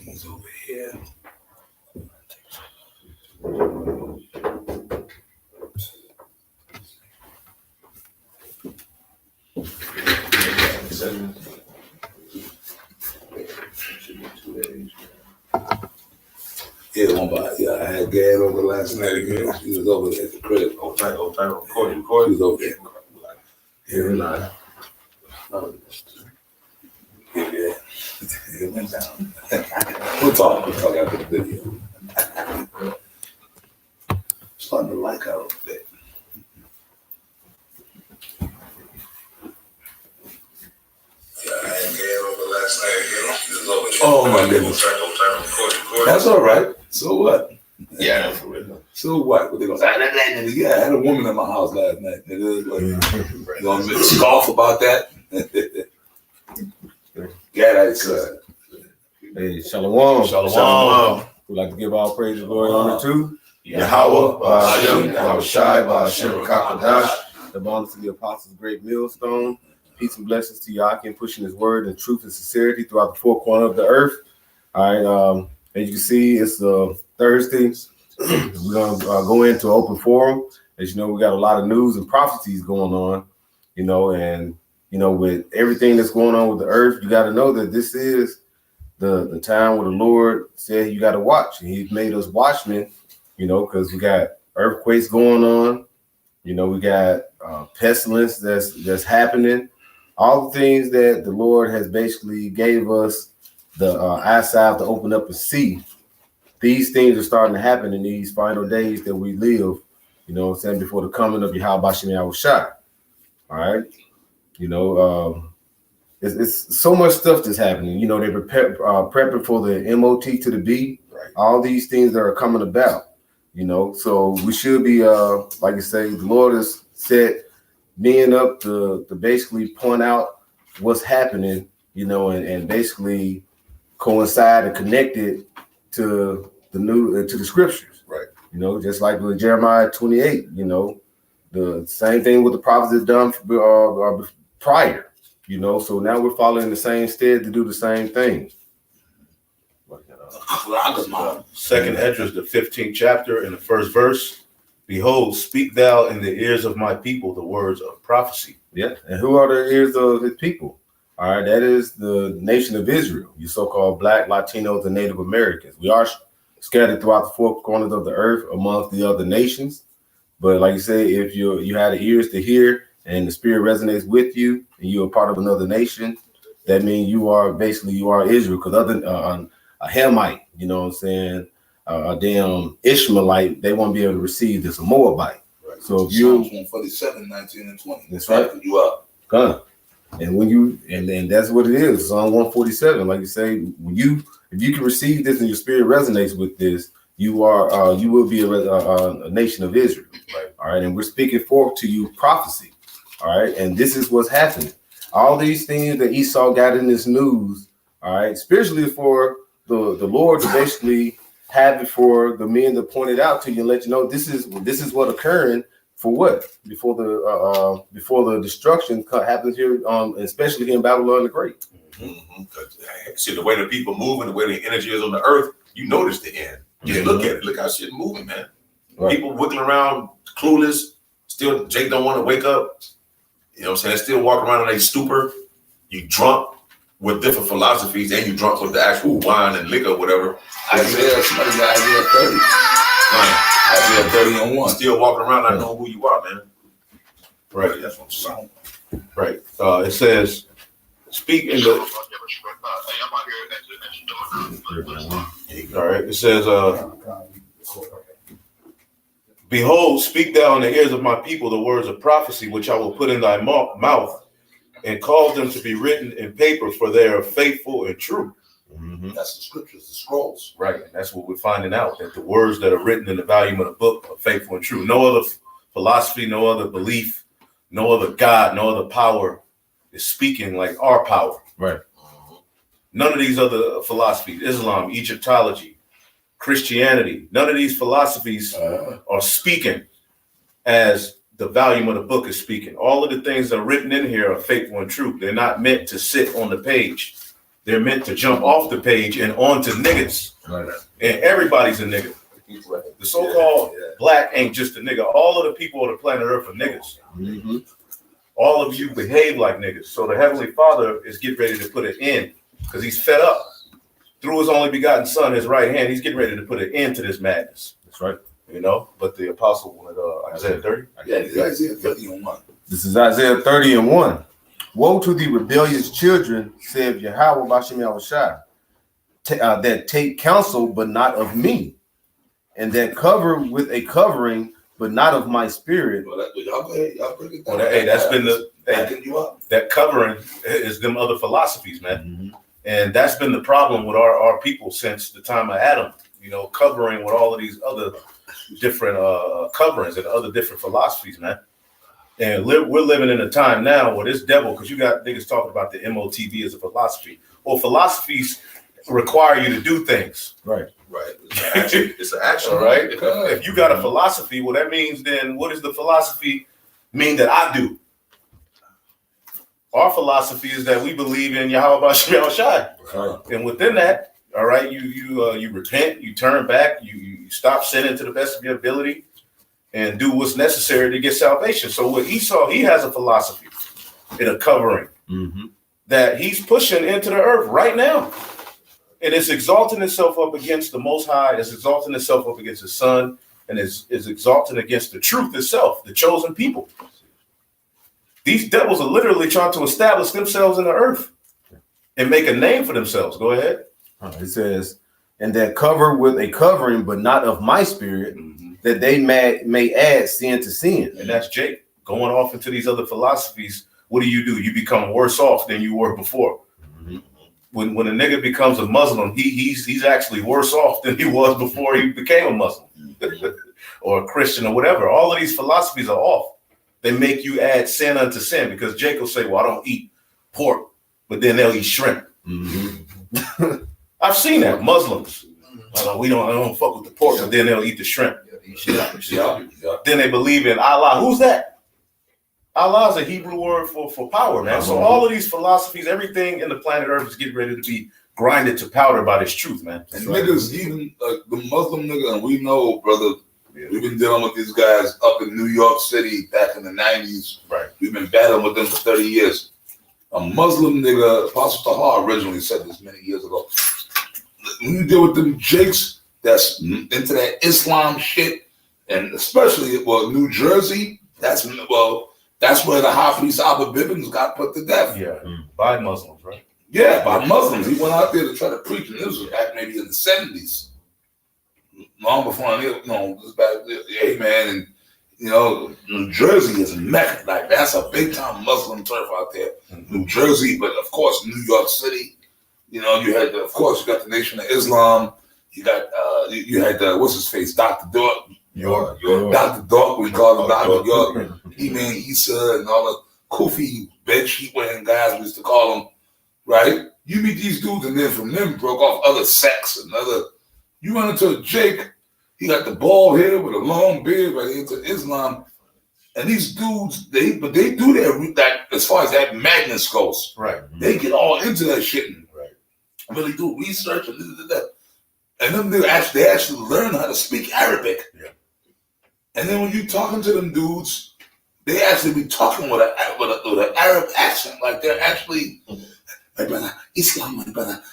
He's over here. Yeah, the one by, I had Gad over last night again. He was over there at the crib. Old time, recording. He was over there. Here and live. Yeah, it went down. We'll talk after the video. Starting to like her a bit. Oh my goodness. That's all right. So what? Yeah, for real. So what? What they gonna say? Yeah, I had a woman in my house last night. You gonna scoff about that? Yeah, that's Hey, Shalom. Shalom. We'd like to give all praise and glory and honor to Yahweh, Ba'ashem, Yahushai, Ba'ashem, Kakadash. the abundance of the apostles' great millstone. Peace and blessings to Yakin, pushing his word in truth and sincerity throughout the four corners of the earth. All right, as you can see, it's Thursday. We're going to go into open forum. As you know, we got a lot of news and prophecies going on, and with everything that's going on with the earth, you got to know that this is the time where the Lord said you got to watch. And He's made us watchmen, because we got earthquakes going on. We got pestilence that's happening. All the things that the Lord has basically gave us the eyesight to open up and see. These things are starting to happen in these final days that we live, before the coming of Yahweh Ba'ashem Yahushai. All right. It's so much stuff that's happening. They're prepping for the MOT to the B. Right. All these things that are coming about, so we should be, like I say, the Lord has set men up to basically point out what's happening, and basically coincide and connect it to the scriptures. Right. Just like with Jeremiah 28, the same thing with the prophets that done prior, so now we're following the same stead to do the same thing. Second Esdras, the 15th chapter and the first verse. Behold, speak thou in the ears of my people the words of prophecy. Yeah. And who are the ears of his people? All right. That is the nation of Israel, you so-called Black, Latinos, and Native Americans. We are scattered throughout the four corners of the earth amongst the other nations. But like you say, if you had the ears to hear and the spirit resonates with you and you're a part of another nation, that means you are Israel. Because other a Hamite, a damn Ishmaelite, they won't be able to receive this, a Moabite. Right. So if you Psalms 147, 19 and 20. That's right. You up. And when you and that's what it is. Psalm 147. Like you say, if you can receive this and your spirit resonates with this, you will be a nation of Israel. Right. All right. And we're speaking forth to you prophecy. All right. And this is what's happening. All these things that Esau got in this news, all right, spiritually for the Lord to basically have it for the men that pointed out to you and let you know this is what occurring for what before the destruction happens here, especially here in Babylon the Great. Mm-hmm. See the way the people move and the way the energy is on the earth, you notice the end. Just look at it. Look how shit moving, man. Right. People wiggling around, clueless. Still, Jake don't want to wake up. You know what I'm saying? Still walking around in a stupor. You drunk with different philosophies, and you drunk with the actual wine and liquor, whatever. Isaiah 30. Isaiah 30 and 1. Still walking around not knowing who you are, man. Right. That's what I'm saying. Right. It says, speak in the. All right. It says, behold, speak thou in the ears of my people the words of prophecy, which I will put in thy mouth, and cause them to be written in paper, for they are faithful and true. Mm-hmm. That's the scriptures, the scrolls. Right. And that's what we're finding out, that the words that are written in the volume of the book are faithful and true. No other philosophy, no other belief, no other God, no other power is speaking like our power. Right. None of these other philosophies, Islam, Egyptology, Christianity, none of these philosophies are speaking as the volume of the book is speaking. All of the things that are written in here are faithful and true. They're not meant to sit on the page. They're meant to jump off the page and onto niggas. Right. And everybody's a nigga. The so-called black ain't just a nigga. All of the people on the planet Earth are niggas. Mm-hmm. All of you behave like niggas. So the Heavenly Father is getting ready to put an end because he's fed up. Through his only begotten son, his right hand, he's getting ready to put an end to this madness. That's right. You know, but the apostle wanted Isaiah 30. Yeah, it's Isaiah 30 and 1. This is Isaiah 30 and 1. Woe to the rebellious children, saith Yahweh Bashem Yahushai, that take counsel, but not of me, and that cover with a covering, but not of my spirit. Well, y'all go ahead, y'all break it down. Well, hey, that's been backing you up. that covering is them other philosophies, man. Mm-hmm. And that's been the problem with our people since the time of Adam, you know, covering with all of these other different coverings and other different philosophies, man. And we're living in a time now where this devil, because you got niggas talking about the MOTV as a philosophy. Well, philosophies require you to do things. Right. Right. It's an action. All right. If you got a philosophy, well, that means then what does the philosophy mean that I do? Our philosophy is that we believe in Yahweh Bashem Yahushai. Right. And within that, all right, you repent, you turn back, you stop sinning to the best of your ability, and do what's necessary to get salvation. So with Esau, he has a philosophy and a covering that he's pushing into the earth right now. And it's exalting itself up against the Most High, it's exalting itself up against his son, and is exalting against the truth itself, the chosen people. These devils are literally trying to establish themselves in the earth and make a name for themselves. Go ahead. It says, and that cover with a covering, but not of my spirit, that they may add sin to sin. And that's Jake going off into these other philosophies. What do? You become worse off than you were before. When a nigga becomes a Muslim, he's actually worse off than he was before he became a Muslim or a Christian or whatever. All of these philosophies are off. They make you add sin unto sin because Jake will say, well, I don't eat pork, but then they'll eat shrimp. I've seen that. Muslims. I don't fuck with the pork, but then they'll eat the shrimp. Then they believe in Allah. Who's that? Allah is a Hebrew word for power, man. So all of these philosophies, everything in the planet Earth is getting ready to be grinded to powder by this truth, man. And niggas, even the Muslim nigga, and we know, brother, we've been dealing with these guys up in New York City back in the 90s. Right. We've been battling with them for 30 years. A Muslim nigga, Apostle Tahar originally said this many years ago. When you deal with them jakes that's into that Islam shit, and especially, New Jersey, that's where the Hafiz Abba Bivens got put to death. Yeah, by Muslims, right? Yeah, by Muslims. He went out there to try to preach, and this was back maybe in the 70s. Long before, this back, hey man, and New Jersey is Mecca. Like that's a big time Muslim turf out there. New Jersey, but of course New York City. You had you got the Nation of Islam. You got you had what's his face, Dr. Dork. York. Dr. Dork, we call him Dr. York. He-Man Issa and all the Kufi bed sheet wearing guys we used to call them, right? You meet these dudes and then from them broke off other sects and other. You run into Jake, he got the bald head with a long beard right into Islam. And these dudes, they do that as far as that madness goes. Right. They get all into that shit and really do research and that. And then they actually learn how to speak Arabic. Yeah. And then when you talking to them dudes, they actually be talking with an Arab accent, like they're actually, my brother, Islam, my brother,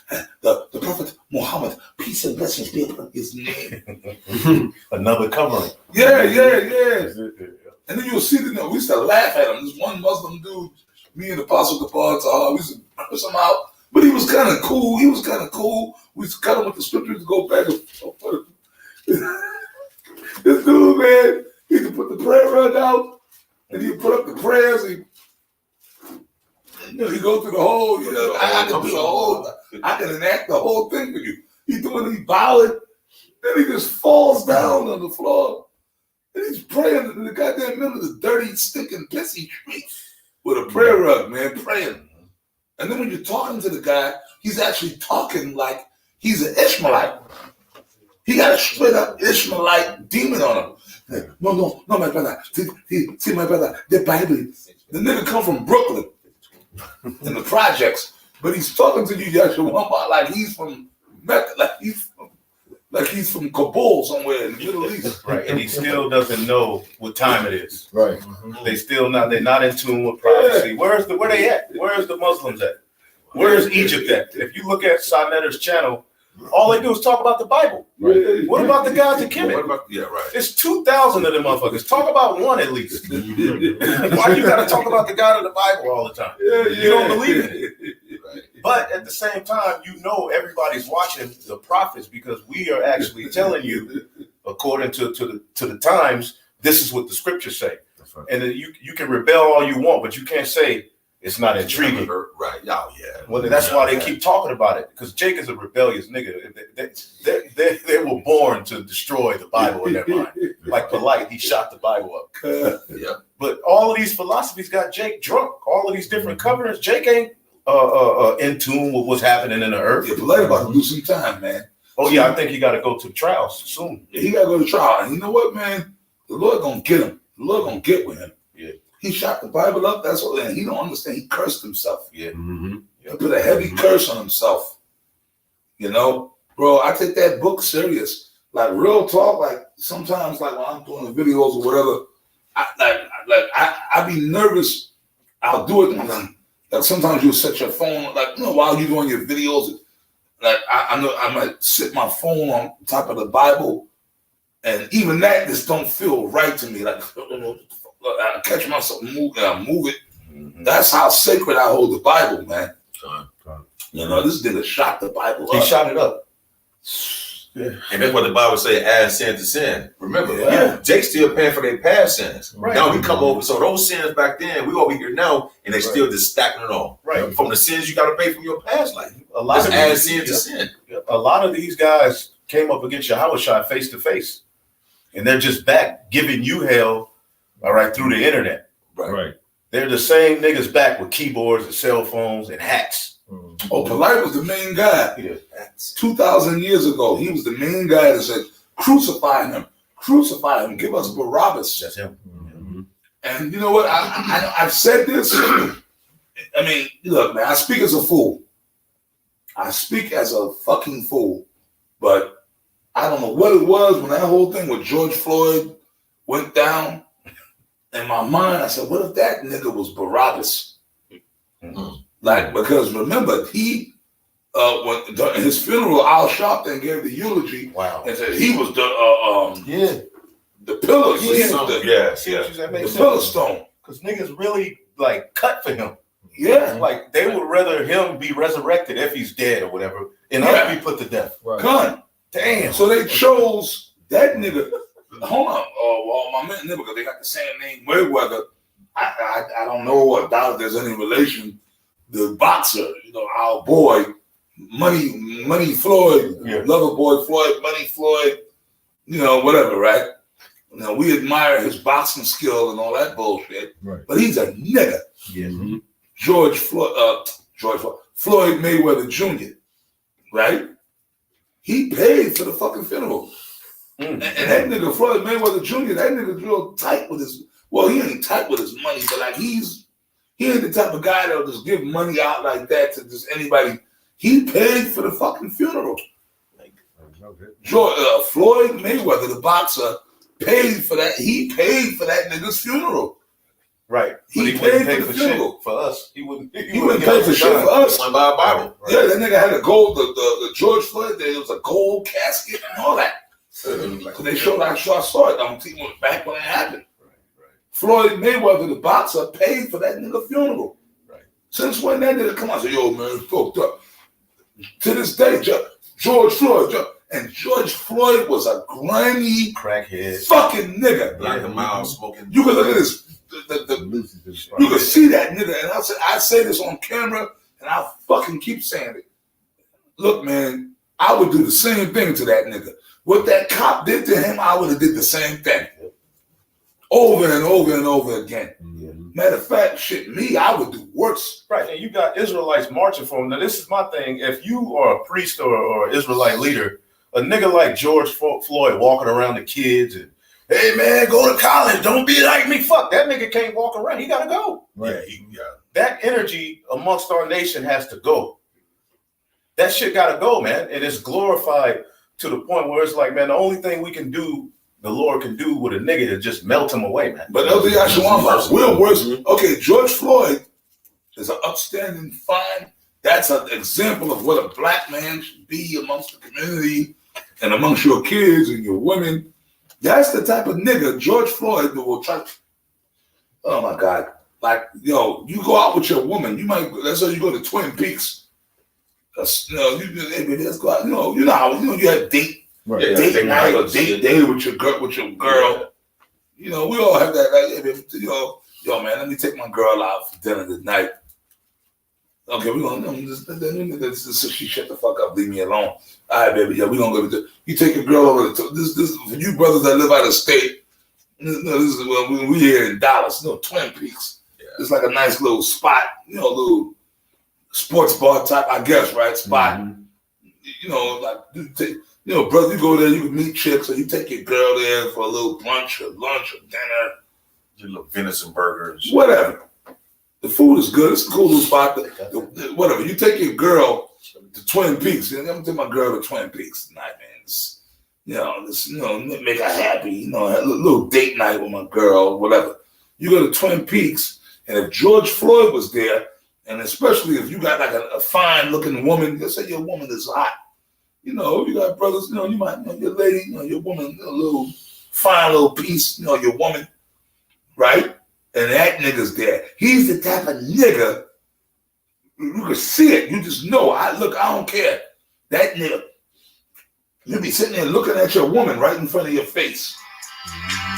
the Prophet Muhammad, peace and blessings be upon his name. Another covering. Yeah. And then you'll see we used to laugh at him. This one Muslim dude, me and Apostle Tahar, we used to curse him out. But he was kind of cool. We used to cut him with the scriptures to go back and forth. This dude, man, he could put the prayer rug out and he put up the prayers. He go through the whole, I can do the whole, I can enact the whole thing for you. He bowing, then he just falls down on the floor. And he's praying in the goddamn middle of the dirty, stinking, pissy street with a prayer rug, man, praying. And then when you're talking to the guy, he's actually talking like he's an Ishmaelite. He got a straight up Ishmaelite demon on him. No, my brother. See, my brother, the Bible. The nigga come from Brooklyn in the projects. but he's talking to you, Yeshua, like he's from Mecca, like he's from Kabul somewhere in the Middle East. Right, and he still doesn't know what time it is. Right. They're not in tune with prophecy. Where they at? Where's the Muslims at? Where's Egypt at? If you look at Sonetter's channel, all they do is talk about the Bible. Right. What about the gods of What Kemet? about, yeah, right. It's 2,000 of them motherfuckers. Talk about one at least. Why you gotta talk about the God of the Bible all the time? You don't believe in it. Right. But at the same time, you know everybody's watching the prophets because we are actually telling you, according to the times, this is what the scriptures say. That's right. And then you can rebel all you want, but you can't say it's not intriguing. Right. Oh, yeah. Well, that's why they keep talking about it, because Jake is a rebellious nigga. They were born to destroy the Bible in their mind. Like Polite, he shot the Bible up. Yeah. But all of these philosophies got Jake drunk. All of these different covenants, Jake ain't in tune with what's happening in the earth. Yeah, Polite about to lose some time, man. Oh yeah, I think he got to go to the trials soon. Yeah, he got to go to trial. And you know what, man? The Lord gonna get him. The Lord gonna get with him. Yeah. He shot the Bible up. That's what. And he don't understand. He cursed himself. Yeah. Mm-hmm. He put a heavy curse on himself. You know, bro. I take that book serious. Like real talk. Like sometimes, like when I'm doing the videos or whatever, I be nervous. I'll do it. Like sometimes you'll set your phone, like while you're doing your videos. Like I know I might sit my phone on top of the Bible, and even that just don't feel right to me. Like I catch myself move and I move it. Mm-hmm. That's how sacred I hold the Bible, man. Son. You know, this nigga shot the Bible He up. shot it up. And that's what the Bible say, add sin to sin. Remember, Yeah. Jake's still paying for their past sins. Right. Now we come over, so those sins back then, we over here now, and they still just stacking it on. Right. From the sins you got to pay from your past life. A lot Let's of add these- sin to sin. A lot of these guys came up against Yahushua face to face, and they're just back giving you hell. All right, through the internet. Right. They're the same niggas back with keyboards and cell phones and hats. Mm-hmm. Oh, Polite was the main guy. Yeah. 2,000 years ago, he was the main guy that said, crucify him, give us Barabbas. That's him. Mm-hmm. And you know what? I've said this. I mean, look, man, I speak as a fool. I speak as a fucking fool. But I don't know what it was when that whole thing with George Floyd went down. In my mind, I said, what if that nigga was Barabbas? Mm-hmm. Like, because remember, he, when during his funeral, Al Sharpton gave the eulogy Wow. and said he was the pillar. Yeah. He was the Yes, See what you said? Makes pillar sense. stone. Because niggas really like cut for him. Yeah. Like they would rather him be resurrected if he's dead or whatever, and Yeah. us be put to death. Right. Gun. Damn. So they chose that nigga. Hold on. My man nigga, because they got the same name, Mayweather. I don't know about if there's any relation. The boxer, our boy, Money Floyd, Yeah. Lover Boy Floyd, Money Floyd, whatever, right? We admire his boxing skill and all that bullshit. Right. But he's a nigga. Yeah. Mm-hmm. Floyd Mayweather Jr., right? He paid for the fucking funeral. Mm. And that nigga Floyd Mayweather Jr., that nigga real tight with his, well, he ain't tight with his money, but like he ain't the type of guy that'll just give money out like that to just anybody. He paid for the fucking funeral. Floyd Mayweather, the boxer, paid for that. He paid for that nigga's funeral. Right. He But he wouldn't paid pay for the shit funeral. for us. He wouldn't pay for shit for us. One by a Bible. Yeah, that nigga had a gold, the George Floyd, there was a gold casket and all that. So they showed, I saw it on TV back when it happened. Floyd Mayweather, the boxer, paid for that nigga funeral. Right. Since when that nigga come out and say, yo, man, it's fucked up. To this day, George Floyd, and George Floyd was a grimy crackhead fucking nigga. Black and mild smoking. You can look at this. You can see that nigga, and I say this on camera, and I'll fucking keep saying it. Look, man, I would do the same thing to that nigga. What that cop did to him, I would have did the same thing. Over and over and over again. Mm-hmm. Matter of fact, I would do worse. Right, and you got Israelites marching for him. Now, this is my thing. If you are a priest or Israelite leader, a nigga like George Floyd walking around the kids and Hey man, go to college. Don't be like me. Fuck, that nigga can't walk around. He gotta go. Right. That energy amongst our nation has to go. That shit gotta go, man. And it's glorified to the point where it's like, man, the only thing we can do, the Lord can do with a nigga is just melt him away, man. But LD Ashwamba, we're worse. Okay, George Floyd is an upstanding, fine. That's an example of what a black man should be amongst the community and amongst your kids and your women. That's the type of nigga George Floyd will try. Oh my God. Like, yo, you go out with your woman, you might, let's say you go to Twin Peaks. You know, hey, baby, let's go out. You know how you have date, Right. yeah, date night or date day with your girl. Yeah. You know, we all have that. Like, hey, baby, yo, man, let me take my girl out for dinner tonight. Okay, we're gonna just she shut the fuck up, leave me alone. All right, baby, yeah, we're gonna go to you take your girl over to this for you brothers that live out of state. This is when we here in Dallas, Twin Peaks. Yeah. It's like a nice little spot, little sports bar type, I guess, right? Spot. Mm-hmm. Like you take, brother, you go there, you can meet chicks, or you take your girl there for a little brunch or lunch or dinner. Your little venison burgers. Whatever. The food is good. It's a cool little spot. Whatever. You take your girl to Twin Peaks. I'm gonna take my girl to Twin Peaks tonight, man. Make her happy. A little date night with my girl, whatever. You go to Twin Peaks, and if George Floyd was there, and especially if you got like a fine-looking woman, let's say your woman is hot. You got brothers. You might, your lady, your woman, a little fine little piece. Your woman, right? And that nigga's there. He's the type of nigga, you can see it. You just know. I don't care. That nigga, you be sitting there looking at your woman right in front of your face.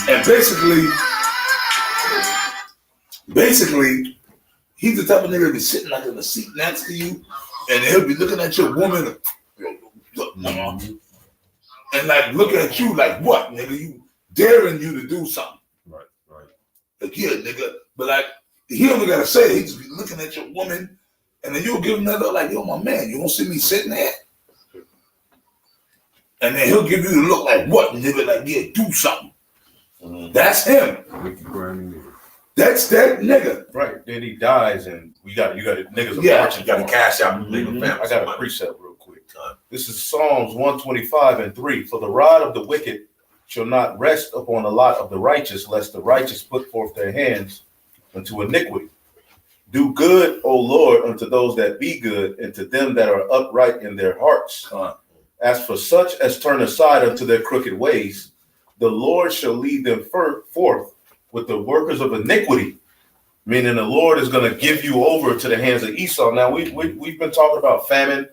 And basically, he's the type of nigga that be sitting like in the seat next to you, and he'll be looking at your woman, and like looking at you like, what, nigga? You daring you to do something. Like, yeah, nigga, but like he only gotta say it. He just be looking at your woman, and then you'll give him that look like, yo, my man, you won't see me sitting there. And then he'll give you the look like, what, nigga? Like, yeah, do something. Mm-hmm. That's him. That's that nigga. Right. Then he dies, and you got niggas marching. You got to cash out the legal family. I got a precept real quick. This is Psalms 125:3. For the rod of the wicked shall not rest upon the lot of the righteous, lest the righteous put forth their hands unto iniquity. Do good, O Lord, unto those that be good, and to them that are upright in their hearts. As for such as turn aside unto their crooked ways, the Lord shall lead them forth with the workers of iniquity. Meaning the Lord is going to give you over to the hands of Esau. Now, we've been talking about famine.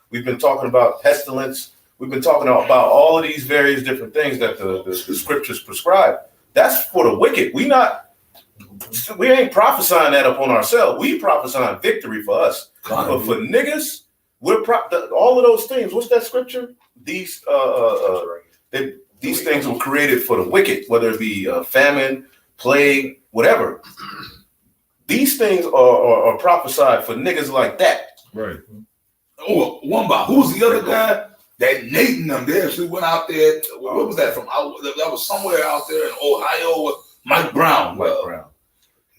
We've been talking about pestilence. We've been talking about all of these various different things that the scriptures prescribe. That's for the wicked. We ain't prophesying that upon ourselves. We prophesying victory for us. But for niggas, all of those things. What's that scripture? These things were created for the wicked, whether it be famine, plague, whatever. These things are prophesied for niggas like that. Right. Oh, Wamba. Who's the other guy? That Nate and them, they actually went out there. What was that from? That was somewhere out there in Ohio with Mike Brown.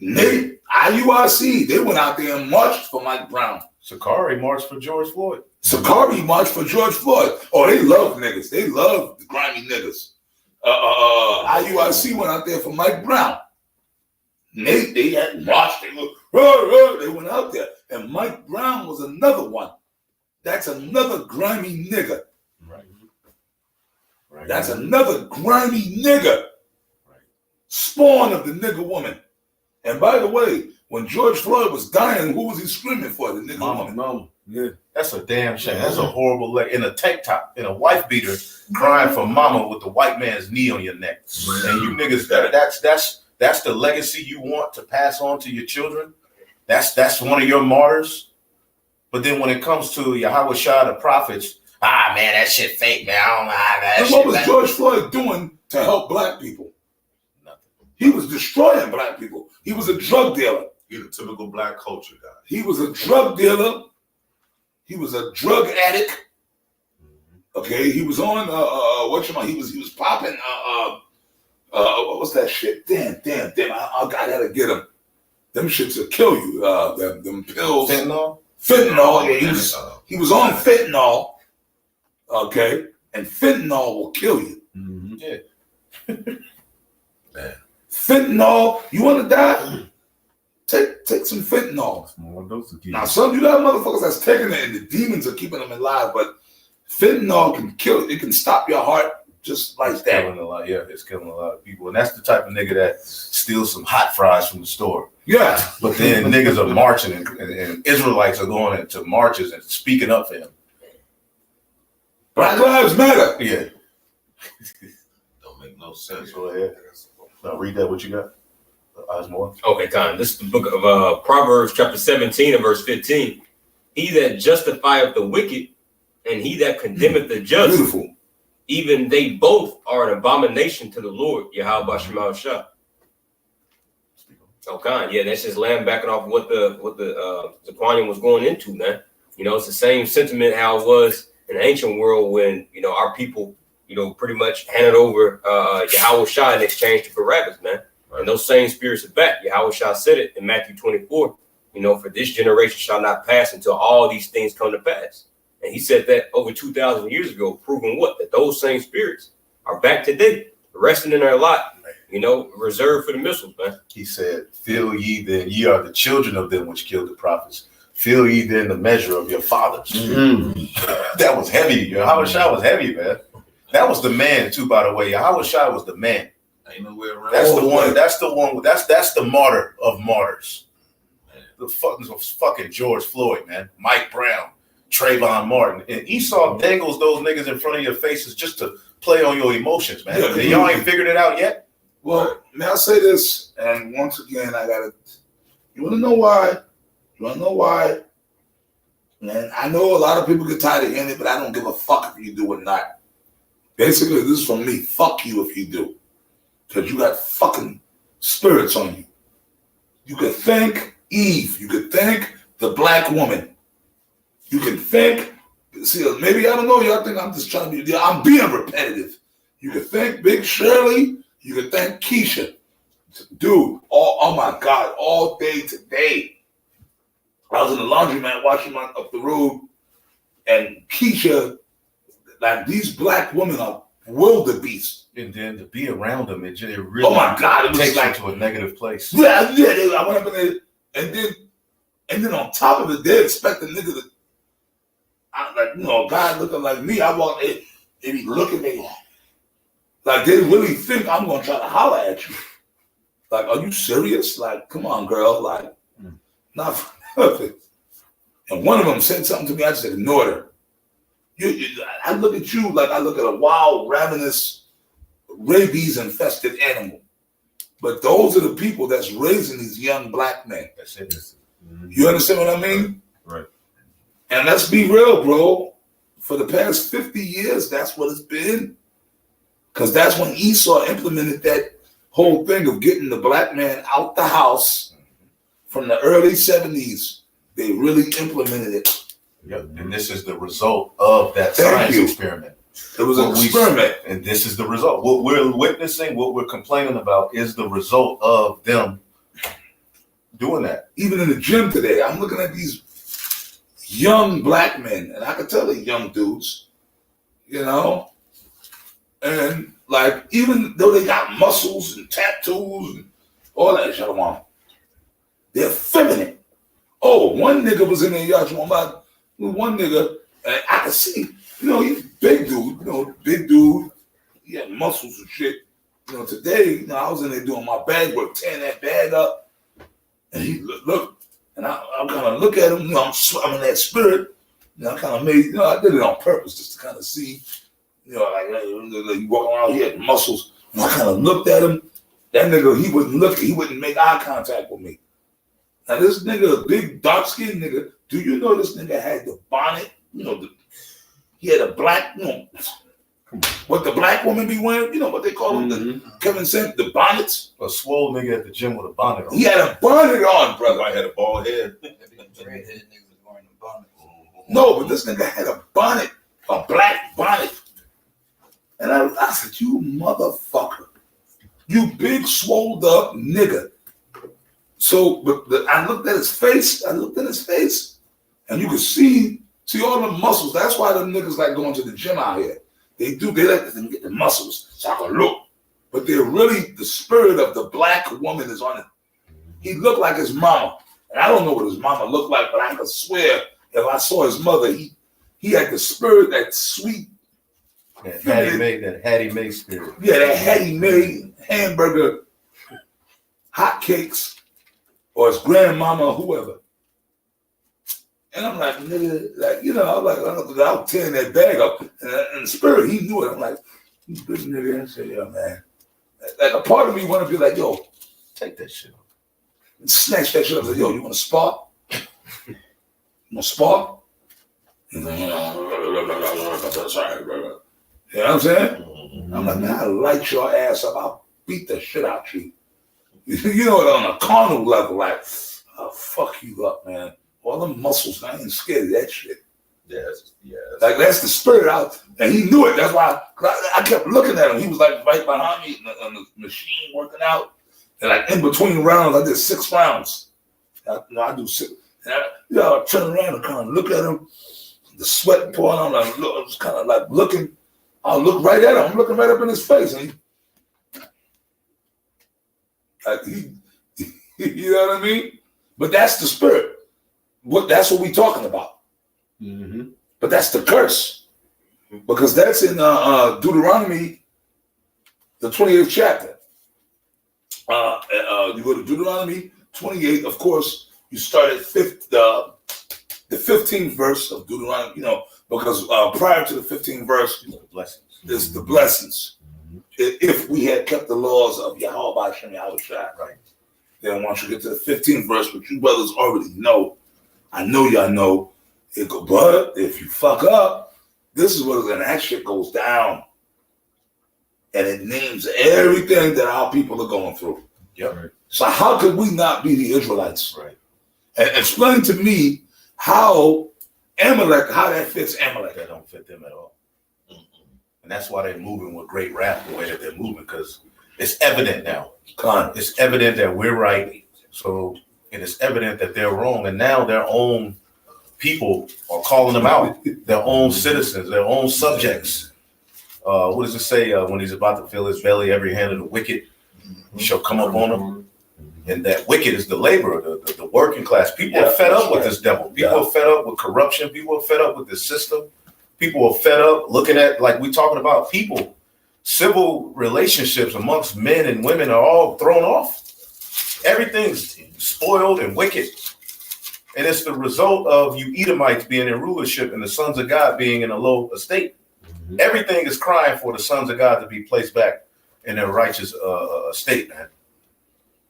Nate, IURC, they went out there and marched for Mike Brown. Sakari marched for George Floyd. Sakari marched for George Floyd. Oh, they love niggas. They love the grimy niggas. IURC went out there for Mike Brown. Nate, they had marched. They went out there. And Mike Brown was another one. That's another grimy nigga. Right. That's another grimy nigga. Right. Spawn of the nigga woman. And by the way, when George Floyd was dying, who was he screaming for? The nigga woman. Mama. Yeah. That's a damn shame. That's a horrible in a tank top, in a wife beater, crying for mama with the white man's knee on your neck. And you niggas, that's the legacy you want to pass on to your children. That's one of your martyrs. But then when it comes to Yahweh Shah, the prophets, man, that shit fake, man. I don't know how that and what was George Floyd doing to help black people? Nothing. He was destroying black people. He was a drug dealer. He's a typical black culture guy. He was a drug dealer. He was a drug addict. Okay, he was on he was popping what's that shit? Damn. I gotta get them. Them shits will kill you. Them pills. Fentanyl? Fentanyl. Yeah, he was on fentanyl. Okay, and fentanyl will kill you. Mm-hmm. Yeah. Man. Fentanyl. You want to die? Take some fentanyl. Small dose of Now, some you got motherfuckers that's taking it, and the demons are keeping them alive. But fentanyl can kill. It can stop your heart just like It's that. killing a lot. Yeah, it's killing a lot of people, and that's the type of nigga that steals some hot fries from the store. Yeah. But then niggas are marching, and Israelites are going into marches and speaking up for him. Black Lives Matter. Yeah. Don't make no sense. Go ahead. Now read that. What you got? Osmore. Okay, Con. This is the book of Proverbs, chapter 17 and verse 15. He that justifieth the wicked and he that condemneth the just, Beautiful. even they both are an abomination to the Lord, Yahweh Shema Shah. Oh, Con. Yeah, that's just laying backing off what the Zaquanian was going into, man. You know, it's the same sentiment how it was in the ancient world when, you know, our people, you know, pretty much handed over Yahweh Shah in exchange to Barabbas, man. And those same spirits are back. Yahweh Shah said it in Matthew 24, you know, for this generation shall not pass until all these things come to pass. And he said that over 2,000 years ago, proving what? That those same spirits are back today, resting in their lot, you know, reserved for the missiles, man. He said, "Feel ye then, ye are the children of them which killed the prophets. Feel ye then the measure of your fathers." Mm-hmm. That was heavy. Yahweh Shah was heavy, man. That was the man too, by the way. Yahweh Shah was the man. Ain't no way around. That's the one. That's the martyr of martyrs. The fucking George Floyd, man. Mike Brown, Trayvon Martin, and Esau dangles those niggas in front of your faces just to play on your emotions, man. Yeah. Y'all ain't figured it out yet. Well, may I say this? And once again, I gotta. You want to know why? You want to know why? Man, I know a lot of people get tired of hearing it, but I don't give a fuck if you do or not. Basically, this is from me. Fuck you if you do. Because you got fucking spirits on you. You could thank Eve. You could thank the black woman. You can thank, see, maybe, I don't know, y'all think I'm just trying to be, I'm being repetitive. You could thank Big Shirley. You could thank Keisha. Dude, oh my God, all day today. I was in the laundromat washing my up the road, and Keisha, like, these black women are wildebeest. And then to be around them, it really Oh my God, it was takes like you to a negative place. Yeah, I went up in there, and then on top of it, they expect a nigga to, like, you know, a guy looking like me. I walk in, and he look at me like they really think I'm gonna try to holler at you. Like, are you serious? Like, come on, girl. Like, not for nothing. And one of them said something to me. I just ignored her. I look at you like I look at a wild, ravenous, rabies-infested animal. But those are the people that's raising these young black men. That's it. You understand what I mean? Right. And let's be real, bro. For the past 50 years, that's what it's been. Because that's when Esau implemented that whole thing of getting the black man out the house from the early 70s. They really implemented it. Yep. And this is the result of that Thank science you. experiment. It was an experiment. And this is the result. What we're witnessing, what we're complaining about is the result of them doing that. Even in the gym today, I'm looking at these young black men, and I can tell they're young dudes, you know? And like, even though they got muscles and tattoos and all that shit on, they're feminine. Oh, one nigga was in there, y'all talking about one nigga, and I could see, you know, he's a big dude, he had muscles and shit. You know, today, you know, I was in there doing my bag work, tearing that bag up, and he look, and I kind of look at him, you know, I'm in that spirit, you know, I kind of made, you know, I did it on purpose just to kind of see, you know, like he walking around, he had muscles, and I kind of looked at him. That nigga, he wouldn't make eye contact with me. Now this nigga, a big dark-skinned nigga, do you know this nigga had the bonnet? You know, he had a black, you know, what the black woman be wearing? You know what they call them? The Kevin said, the bonnets? A swole nigga at the gym with a bonnet on. He had a bonnet on, brother. I had a bald head. No, but this nigga had a bonnet, a black bonnet. And I said, you motherfucker. You big, swolled up nigga. So, but I looked at his face. And you could see all the muscles. That's why them niggas like going to the gym out here. They like to get the muscles so I can look. But they're really, the spirit of the black woman is on it. He looked like his mama. And I don't know what his mama looked like, but I could swear if I saw his mother, he had the spirit, that sweet. That Hattie Mae spirit. Yeah, that Hattie Mae hamburger, hot cakes, or his grandmama or whoever. And I'm like, nigga, like, you know, I'll tearing that bag up. And the spirit, he knew it. I'm like, you good nigga. I said, yeah, man. Like a part of me want to be like, yo, take that shit off. Snatch that shit up. Like, yo, you want to spar? You want to spar? He's like, you know what I'm saying? I'm like, man, I light your ass up. I'll beat the shit out you. You know, on a carnal level, like, I'll fuck you up, man. All them muscles, I ain't scared of that shit. Yes. Like, that's the spirit out. And he knew it. That's why I kept looking at him. He was like right behind me on the machine working out. And like in between rounds, I did 6 rounds. I do 6. And I turn around and kind of look at him. The sweat pouring on. I was kind of like looking. I'll look right at him. I'm looking right up in his face. And you know what I mean? But that's the spirit. That's what we're talking about. Mm-hmm. But that's the curse. Because that's in Deuteronomy, the 28th chapter. You go to Deuteronomy 28, of course, you start at the 15th verse of Deuteronomy, you know, because prior to the 15th verse is the blessings. Mm-hmm. If we had kept the laws of Yahweh Hashem Yahushua, right? Then once you get to the 15th verse, which you brothers already know, I know y'all know, it go, but if you fuck up, this is what, and that shit goes down. And it names everything that our people are going through. Yep. Right. So how could we not be the Israelites? Right. And explain to me how that fits Amalek. That don't fit them at all. Mm-mm. And that's why they're moving with great wrath the way that they're moving, because it's evident now. It's evident that we're right. So it is evident that they're wrong. And now their own people are calling them out. Their own citizens, their own subjects. What does it say when he's about to fill his belly? Every hand of the wicked shall come up on him. And that wicked is the laborer, the working class. People are fed up with this devil. People are fed up with corruption. People are fed up with this system. People are fed up looking at, like we're talking about, people. Civil relationships amongst men and women are all thrown off. Everything's spoiled and wicked. And it's the result of you Edomites being in rulership and the sons of God being in a low estate. Mm-hmm. Everything is crying for the sons of God to be placed back in their righteous state, man.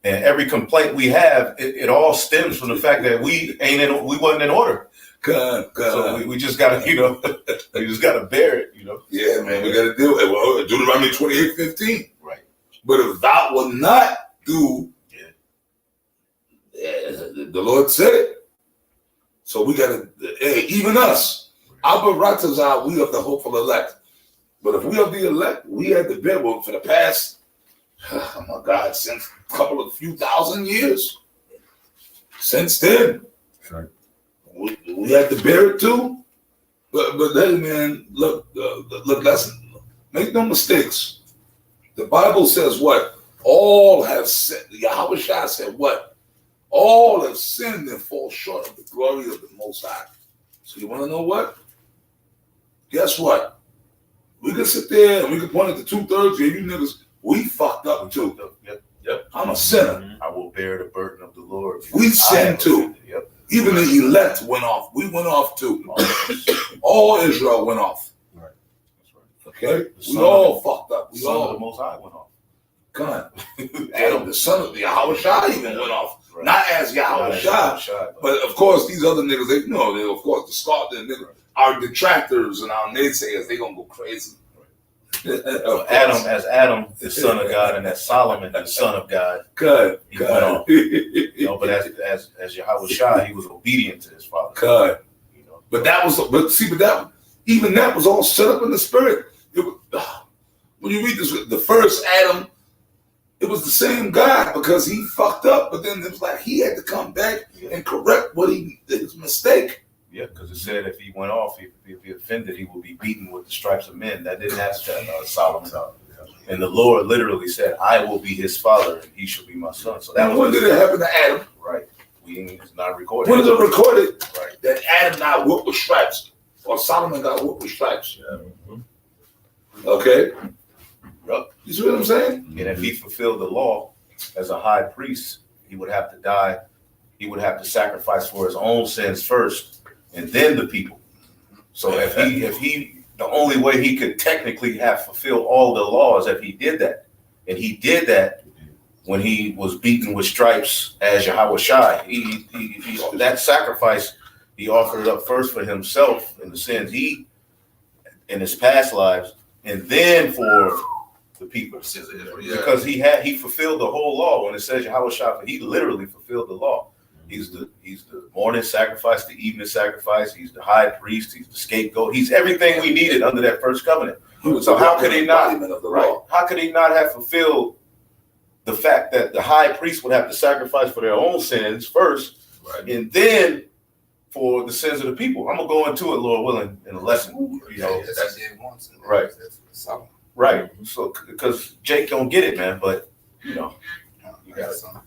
And every complaint we have, it all stems from the fact that we wasn't in order. God. So we just gotta, we just gotta bear it, Yeah, man, we gotta deal with it. Well, Deuteronomy 28:15. Right. But if thou will not do, the Lord said it. So we gotta, even us, Abba Ratazah, we of the hopeful elect. But if we of the elect, we had to bear for the past, oh my God, since a few thousand years. Since then. Right. We had to bear it too. But hey, man, look, make no mistakes. The Bible says what? All have sinned. Yahweh Shai said what? All have sinned and fall short of the glory of the Most High. So you want to know what? Guess what? We can sit there and we can point at the 2/3. Yeah, you niggas, we fucked up too. Yep. I'm a sinner. I will bear the burden of the Lord. We sin too. Yep. Even the elect went off. We went off too. All Israel went off. Right. That's right. Okay? We all fucked up. We son all. of the Most High went off. God. Adam, the son of Yahweh Shai, even went off. Right. Not as Yahweh Shai. But of course, these other niggas, they of course, the Scotland niggas, our detractors and our naysayers, they gonna go crazy. So Adam, the son of God, and as Solomon, the son of God, he went off. But as Yahweh Shai, he was obedient to his father. God. But that was all set up in the spirit. When you read this, the first Adam it was the same God because he fucked up, but then it was like he had to come back and correct his mistake. Yeah, because it said if he went off, if he offended, he would be beaten with the stripes of men. That didn't happen to Solomon. And the Lord literally said, I will be his father and he shall be my son. So that and when did it happen to Adam? Right. It's not recorded. When is it recorded Right. that Adam got whooped with stripes? Or Solomon got whooped with stripes? Yeah. Okay? Yep. You see what I'm saying? And if he fulfilled the law as a high priest, he would have to die. He would have to sacrifice for his own sins first and then the people. So if he the only way he could technically have fulfilled all the laws if he did that. And he did that when he was beaten with stripes as Yahweh Shai. He that sacrifice he offered it up first for himself and the sins he in his past lives, and then for the people. Because he fulfilled the whole law. When it says Yahweh Shai, he literally fulfilled the law. He's the morning sacrifice, the evening sacrifice. He's the high priest. He's the scapegoat. He's everything we needed under that first covenant. So how could he not? Right? How could he not have fulfilled the fact that the high priest would have to sacrifice for their own sins first, right, and then for the sins of the people? I'm gonna go into it, Lord willing, in a lesson. You know, that's it once. Right. Solomon. Right. So because Jake don't get it, man, but you know, you got something.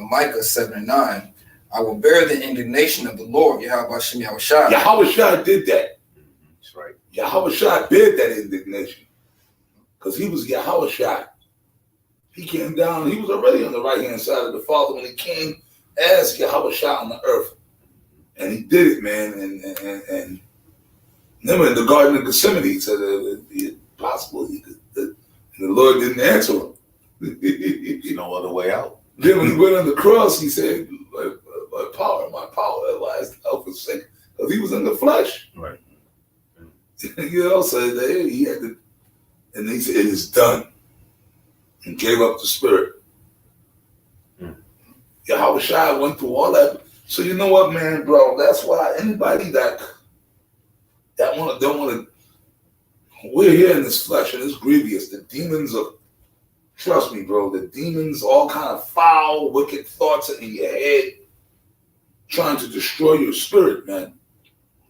Micah 7:9. I will bear the indignation of the Lord, Yahweh Shem Yahweh Shai. Yahweh Shai did that. That's right. Yahweh Shai bared that indignation. Because he was Yahweh Shai. He came down, he was already on the right-hand side of the Father when he came as Yahweh Shai on the earth. And he did it, man. And remember in the Garden of Gethsemane, he said it would be possible he could, and the Lord didn't answer him. There's no other way out. Then when he went on the cross, he said, my power lies now for sake. Because he was in the flesh. Right. You know, so he had to, and he said, it is done. And gave up the spirit. Yahweh Shai went through all that. So you know what, man, bro? That's why anybody that don't want to, we're here in this flesh and it's grievous. The demons of, trust me, bro, the demons, all kind of foul, wicked thoughts in your head, trying to destroy your spirit, man.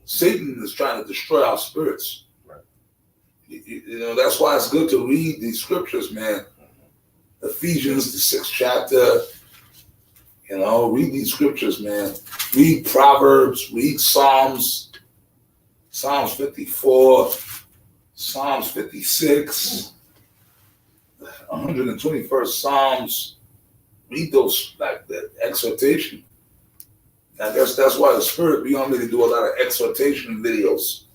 Satan is trying to destroy our spirits. Right. You know, that's why it's good to read these scriptures, man. Ephesians, the 6th chapter. You know, read these scriptures, man. Read Proverbs, read Psalms, Psalms 54, Psalms 56, 121st Psalms. Read those, like the exhortation. I guess that's why the Spirit be on me to do a lot of exhortation videos.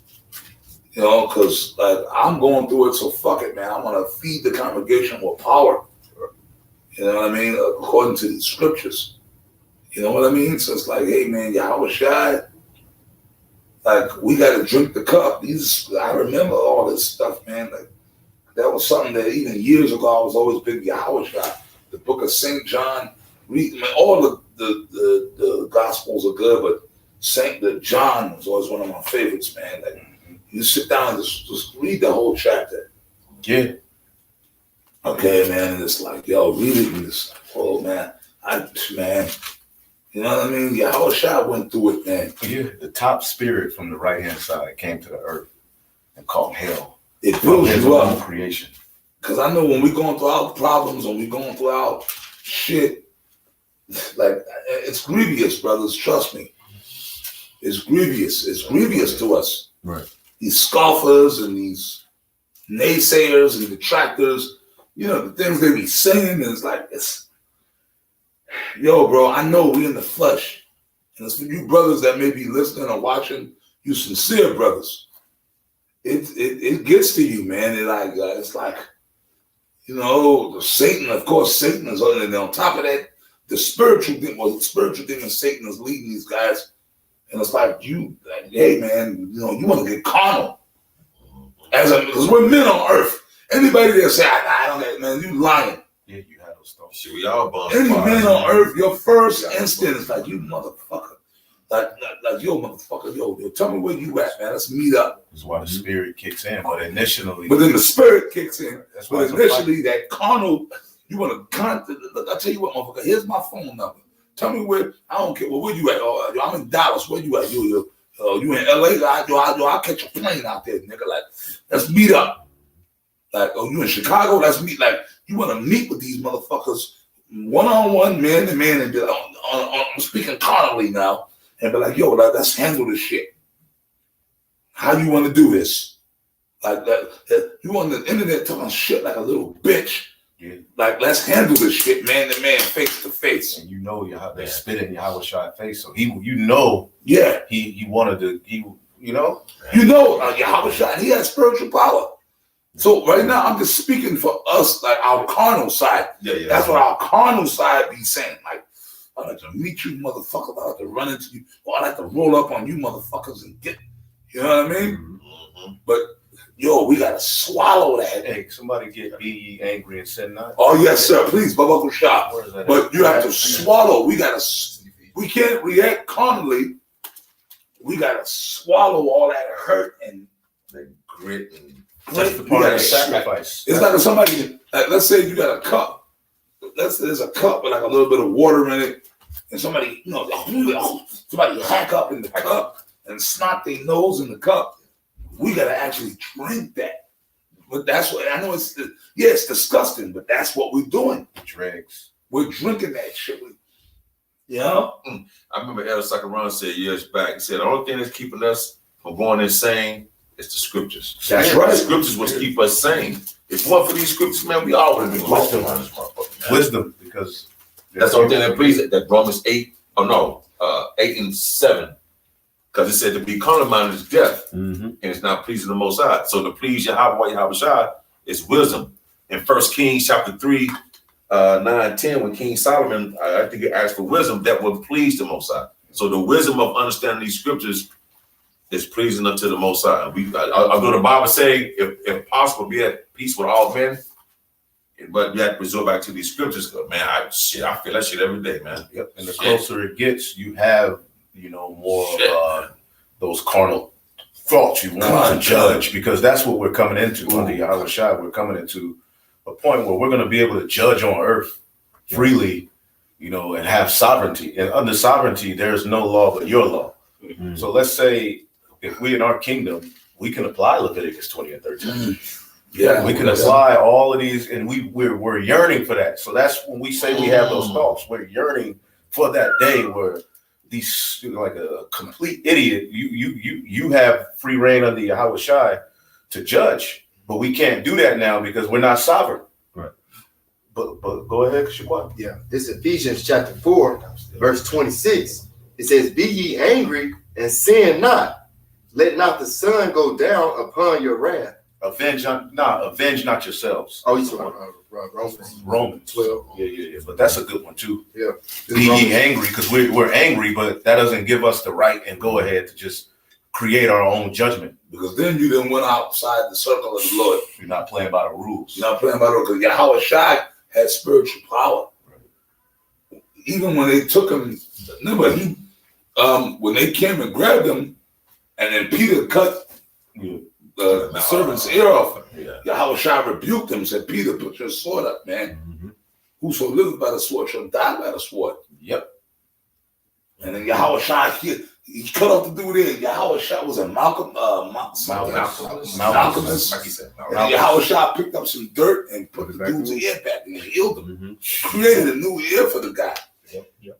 You know, because like I'm going through it, so fuck it, man. I want to feed the congregation with power. You know what I mean? According to these scriptures. You know what I mean? So it's like, hey, man, Yahweh Shai, like, we got to drink the cup. I remember all this stuff, man. Like, that was something that even years ago I was always big Yahweh Shai. The book of St. John, all the Gospels are good, but St. John was always one of my favorites, man. Like, you sit down and just read the whole chapter. Yeah. Okay, man, and it's like, yo, read it, and it's like, oh, man, you know what I mean? Yahweh Shai went through it, man. Yeah, the top spirit from the right-hand side came to the earth and called hell. It builds you up. Creation. Because I know when we're going through our problems, when we're going through our shit, like, it's grievous, brothers, trust me. It's grievous. It's grievous to us. Right. These scoffers and these naysayers and detractors, you know, the things they be saying is like, yo, bro, I know we in the flesh. And it's for you brothers that may be listening or watching, you sincere brothers. It gets to you, man. It's like, you know, Satan, of course, Satan is on top of that. The spiritual demon, Satan is leading these guys. And it's like, hey, man, you know, you want to get carnal. Because we're men on earth. Anybody that say, I don't get, man, you lying. Yeah, you had those thoughts. Shit, we all bummed. Any man on earth, your first instinct is like, you motherfucker. Like yo, motherfucker, yo, tell me where you at, man. Let's meet up. That's why the spirit kicks in. But initially. But then the spirit kicks in. That's why but initially, that carnal, You want to contact? Look, I tell you what, motherfucker. Here's my phone number. Tell me where. I don't care. Well, where you at? Oh, I'm in Dallas. Where you at? You in LA? I'll catch a plane out there, nigga. Like, let's meet up. Like, oh, you in Chicago? Let's meet. Like, you want to meet with these motherfuckers one-on-one, man to man, and be like, I'm speaking carnally now, and be like, yo, like, let's handle this shit. How you want to do this? Like that, you on the internet talking shit like a little bitch. Yeah. Like, let's handle this shit, man to man, face to face. And you know they spit in Yahweh Shai's face, so he wanted to Yahweh Shai, he has spiritual power. So right now, I'm just speaking for us, like our carnal side. Yeah. That's what our carnal side be saying. Like, I like to meet you, motherfuckers. I like to run into you. Or I like to roll up on you, motherfuckers, and get. You know what I mean? Mm-hmm. But yo, we gotta swallow that. Hey, somebody get be ye angry and sin not. Oh yes, sir. Please, Baba Shop. Where is that But at? you have to swallow. We can't react carnally. We gotta swallow all that hurt and The grit and That's the part of the sacrifice. It's like if somebody, like, let's say you got a cup. Let's say there's a cup with like a little bit of water in it, and somebody, somebody hack up in the cup and snot their nose in the cup. We gotta actually drink that. But that's what I know. It's disgusting, but that's what we're doing. Dregs. We're drinking that shit. You know? I remember Elder Sakaran said years back, he said the only thing that's keeping us from going insane is the scriptures. That's right. The scriptures will keep us sane. If it weren't for these scriptures, man, we all would have been lost around this motherfucker. Man. Wisdom, because That's the only thing that pleases that Romans 8 and 7. Because it said to be carnal minded is death, and it's not pleasing the Most High. So to please Yahweh Shai is wisdom. In 1 Kings chapter 3, 9, 10, when King Solomon, I think he asked for wisdom that would please the Most High. So the wisdom of understanding these scriptures is pleasing unto the Most High. I go to the Bible say, if possible, be at peace with all men. But you have to resort back to these scriptures. Man, I feel that shit every day, man. Yep. And the closer it gets, you have, more of those carnal thoughts you want to judge, because that's what we're coming into under Yahweh Shai. We're coming into a point where we're going to be able to judge on earth freely, and have sovereignty. And under sovereignty, there's no law but your law. Mm-hmm. So let's say if we in our kingdom, we can apply Leviticus 20 and 13. Yeah, we can apply all of these, and we're yearning for that. So that's when we say we have those thoughts. We're yearning for that day where these, like a complete idiot, you have free reign under Yahweh Shai to judge, but we can't do that now because we're not sovereign. Right. But go ahead, Shaquan. Yeah, this is Ephesians chapter 4, verse 26. It says, "Be ye angry and sin not. Let not the sun go down upon your wrath." Avenge not yourselves. Oh, he's Romans 12. Yeah. But that's a good one too. Yeah. Be ye angry, because we're angry, but that doesn't give us the right and go ahead to just create our own judgment. Because then you didn't went outside the circle of the Lord. You're not playing by the rules. You're not playing by the rules. Because Yahweh Shai had spiritual power. Right. Even when they took him, remember, when they came and grabbed him, and then Peter cut the servant's ear off. Yeah. Yahweh Shai rebuked him, said, "Peter, put your sword up, man. Mm-hmm. Whoso liveth by the sword shall die by the sword." Yep. And then Yahweh Shai, he cut off the dude in. Yahweh Shai was a Malcolmus. Like he said. And Yahweh Shai picked up some dirt and put the dude's ear back and healed him. Mm-hmm. Created a new ear for the guy. Yep.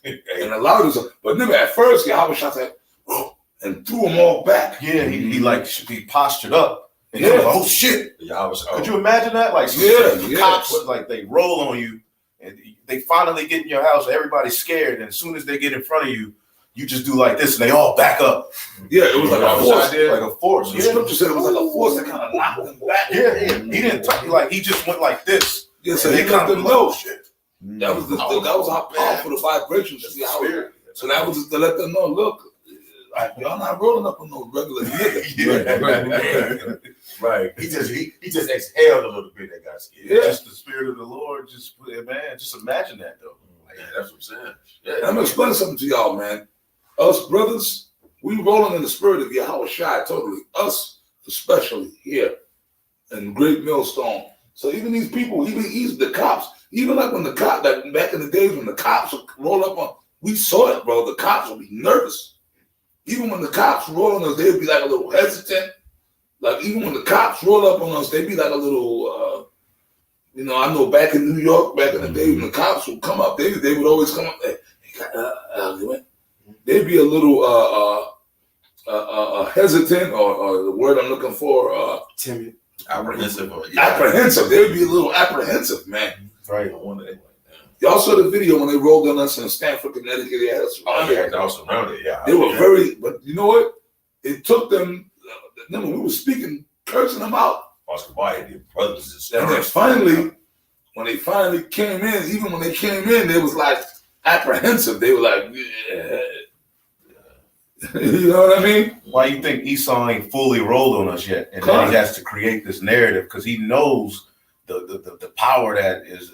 And allowed us. But remember, at first, Yahweh Shai said, "Oh," and threw them all back. Yeah, he postured up. And yeah. Like, oh shit! Could you imagine that? Like, cops, like they roll on you, and they finally get in your house. Everybody's scared, and as soon as they get in front of you, you just do like this, and they all back up. Yeah, it was like a force. Like a force. The scripture said it was like a force that kind of knocked them back. Yeah. He didn't touch you, like he just went like this. Yeah, so they let them know. That was how powerful the vibrations. So that was to let them know. Look. Like, y'all not rolling up on no regular nigga. Right. He just exhaled a little bit. That got scared. Yeah. Just the spirit of the Lord. Just imagine that though. Yeah, that's what I'm saying. Yeah. I'm gonna explain something to y'all, man. Us brothers, we rolling in the spirit of Yahweh Shai totally. Us, especially here in Great Millstone. So even these people, even the cops, even like when the cop, like back in the days when the cops would roll up on, we saw it, bro. The cops would be nervous. Even when the cops roll on us, they'd be like a little hesitant. Like even when the cops roll up on us, they'd be like a little, I know back in New York, back in the day when the cops would come up, they would always come up. They'd be a little hesitant, or the word I'm looking for, Timid. Apprehensive. Apprehensive. They'd be a little apprehensive, man. Right. Y'all saw the video when they rolled on us in Stamford, Connecticut. They had us. Oh, yeah, that was surrounded. Yeah. They were very, but you know what? It took them. Remember, we were speaking, cursing them out. Oscar Wilde, the brothers And then finally, when they finally came in, even when they came in, they was like apprehensive. They were like, yeah. You know what I mean? Why you think Esau ain't fully rolled on us yet? And then he has to create this narrative because he knows the power that is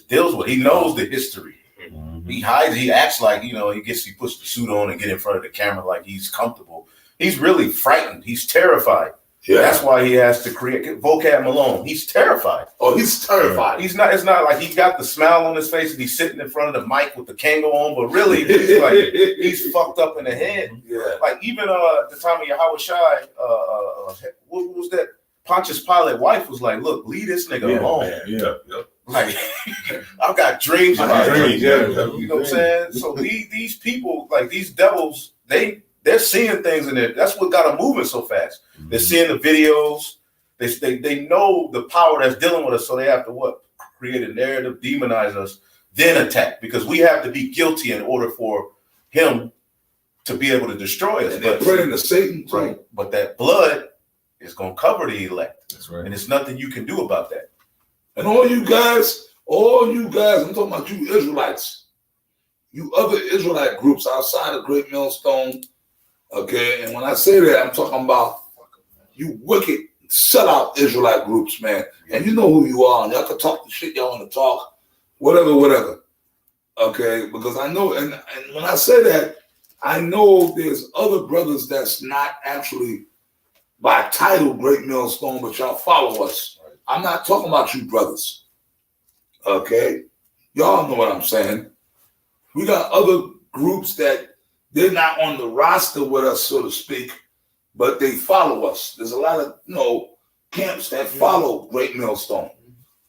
deals with. He knows the history. Mm-hmm. He hides. He acts like he puts the suit on and get in front of the camera like he's comfortable. He's really frightened. He's terrified. Yeah. That's why he has to create Vocab Malone. He's terrified. Oh, he's terrified. He's not. It's not like he's got the smile on his face and he's sitting in front of the mic with the Kango on, but really he's like he's fucked up in the head. Yeah. Like even the time of Yahweh Shai, what was that? Pontius Pilate wife was like, "Look, leave this nigga alone." Yeah. Like I've got dreams about dreams, you know what I'm saying? So these people, like these devils, they're seeing things in there. That's what got them moving so fast. Mm-hmm. They're seeing the videos. They know the power that's dealing with us, so they have to create a narrative, demonize us, then attack, because we have to be guilty in order for him to be able to destroy us. And they're praying to Satan, right? But that blood is going to cover the elect. That's right. And there's nothing you can do about that. And all you guys, I'm talking about you Israelites, you other Israelite groups outside of Great Millstone, okay? And when I say that, I'm talking about you wicked sellout Israelite groups, man. And you know who you are, and y'all can talk the shit y'all want to talk, whatever. Okay? Because I know, and when I say that, I know there's other brothers that's not actually by title Great Millstone, but y'all follow us. I'm not talking about you brothers, okay? Y'all know what I'm saying. We got other groups that they're not on the roster with us, so to speak, but they follow us. There's a lot of, camps that follow Great Millstone.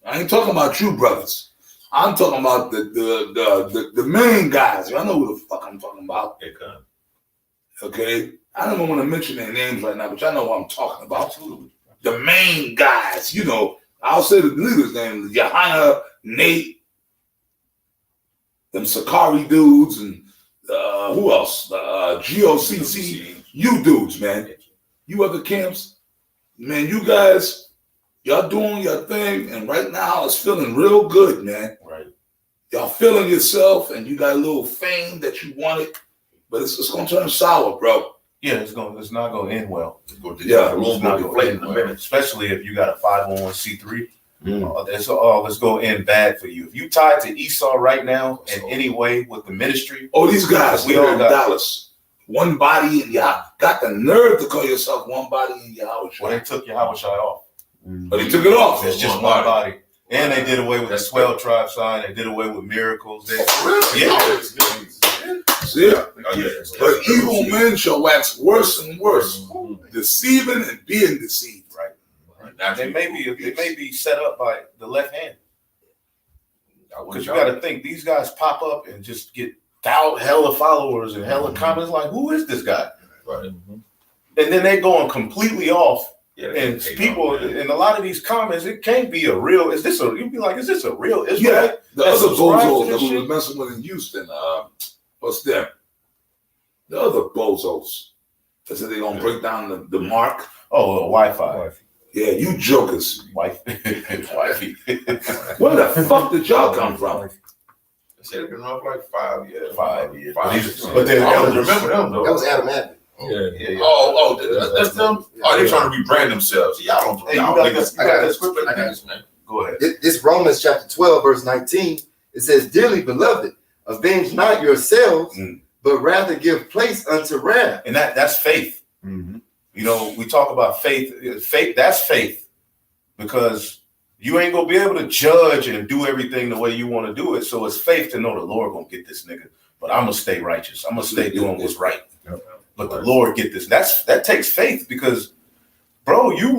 I ain't talking about you brothers. I'm talking about the main guys. Y'all know who the fuck I'm talking about. Okay? I don't even want to mention their names right now, but y'all know what I'm talking about. Absolutely. The main guys, I'll say the leaders' names, Johanna, Nate, them Sakari dudes, and who else? GOCC, you dudes, man. You other camps, man, you guys, y'all doing your thing, and right now it's feeling real good, man. Right. Y'all feeling yourself, and you got a little fame that you wanted, but it's going to turn sour, bro. Yeah, it's not going to end well. It's not going to end well, especially if you got a 501c3. It's going to end bad for you. If you tied to Esau right now in any way with the ministry. Oh, these guys, we all in Dallas. One body, and y'all got the nerve to call yourself one body in Yahweh Shai. Well, they took Yahweh Shai off. But they took it off. It's just one body. And they did away with the 12 tribe sign. They did away with miracles. See? But evil men shall wax worse and worse, deceiving and being deceived. Right. They may be set up by the left hand. Because you got to think, these guys pop up and just get hella followers and hella comments like, who is this guy? Right. And then they going completely off. And people, in a lot of these comments, it can't be a real. You'd be like, is this a real Israelite? Yeah, the other bozos that we were messing with in Houston, what's them? The other bozos that said they're going to break down the mark. Oh, Wi-Fi. Yeah, you jokers. Wifey. Where the fuck did y'all come from? They said it's been around for like 5 years. 5 years. But then I don't remember them, though. That was Adam Abbott. Yeah. Oh, that's them? Oh, they're trying to rebrand themselves. Y'all don't. Hey, I got this, man. Go ahead. This Romans chapter 12, verse 19, it says, "Dearly beloved, avenge not yourselves, but rather give place unto wrath." And that's faith. Mm-hmm. We talk about faith. Faith, that's faith. Because You ain't gonna be able to judge and do everything the way you want to do it. So it's faith to know the Lord gonna get this nigga. But I'm gonna stay righteous. I'm gonna stay doing what's right. But the Lord get this. That takes faith because, bro, you